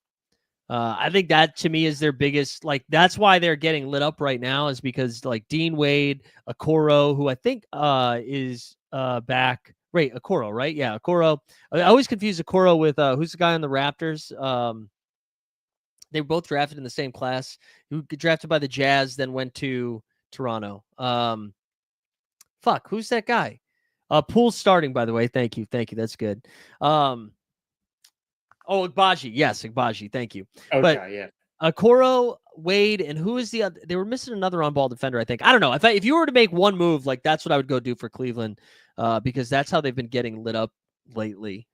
Speaker 1: I think that to me is their biggest, that's why they're getting lit up right now is because Dean Wade, Okoro, who I think is back. Right, Okoro, right? Yeah, Okoro. I always confuse Okoro with who's the guy on the Raptors? They were both drafted in the same class. Who got drafted by the Jazz, then went to Toronto. Who's that guy? Poole starting, by the way. Thank you. That's good. Agbaji. Yes, Agbaji. Thank you.
Speaker 3: Okay, yeah.
Speaker 1: Okoro, Wade, and who is the other? They were missing another on-ball defender, I think. I don't know. If you were to make one move, that's what I would go do for Cleveland, because that's how they've been getting lit up lately.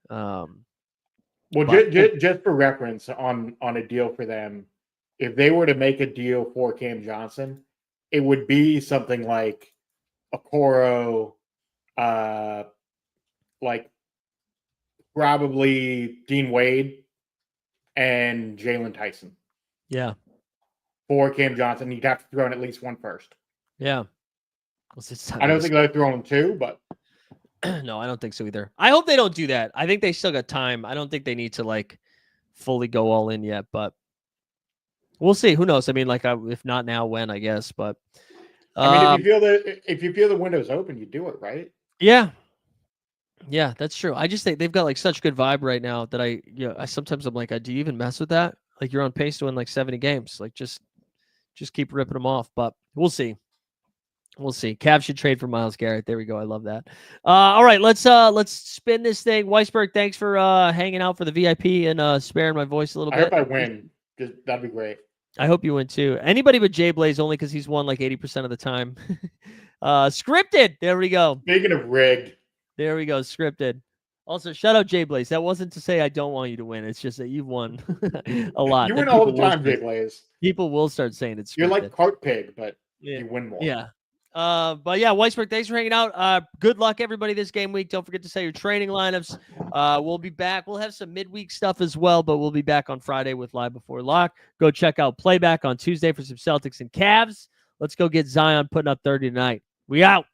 Speaker 3: Just for reference on a deal for them, if they were to make a deal for Cam Johnson, it would be something like Okoro, probably Dean Wade and Jalen Tyson.
Speaker 1: Yeah.
Speaker 3: For Cam Johnson, you'd have to throw in at least one first.
Speaker 1: Yeah.
Speaker 3: I don't think they're throwing two, but
Speaker 1: no, I don't think so either. I hope they don't do that. I think they still got time. I don't think they need to fully go all in yet, but we'll see. Who knows? I mean, if not now, when, I guess. But
Speaker 3: I mean, if you feel the window's open, you do it, right?
Speaker 1: Yeah. Yeah, that's true. I just think they've got such good vibe right now that I sometimes I'm like, do you even mess with that? You're on pace to win 70 games. Just keep ripping them off. But we'll see. We'll see. Cavs should trade for Myles Garrett. There we go. I love that. All right, let's spin this thing. Weisberg, thanks for hanging out for the VIP and sparing my voice a little bit.
Speaker 3: I hope I win. That'd be great.
Speaker 1: I hope you win too. Anybody but Jay Blaze, only because he's won 80% of the time. Scripted. There we go.
Speaker 3: Speaking of rigged.
Speaker 1: There we go. Scripted. Also, shout out Jay Blaze. That wasn't to say I don't want you to win. It's just that you've won a lot.
Speaker 3: You
Speaker 1: Then
Speaker 3: win all the
Speaker 1: people will
Speaker 3: time,
Speaker 1: start-
Speaker 3: Jay Blaze.
Speaker 1: People will start saying it's
Speaker 3: You're
Speaker 1: scripted.
Speaker 3: like Cart Pig, but
Speaker 1: Yeah.
Speaker 3: you win more.
Speaker 1: Yeah. But yeah, Weisberg, thanks for hanging out. Good luck, everybody, this game week. Don't forget to set your training lineups. We'll be back. We'll have some midweek stuff as well, but we'll be back on Friday with Live Before Lock. Go check out Playback on Tuesday for some Celtics and Cavs. Let's go get Zion putting up 30 tonight. We out.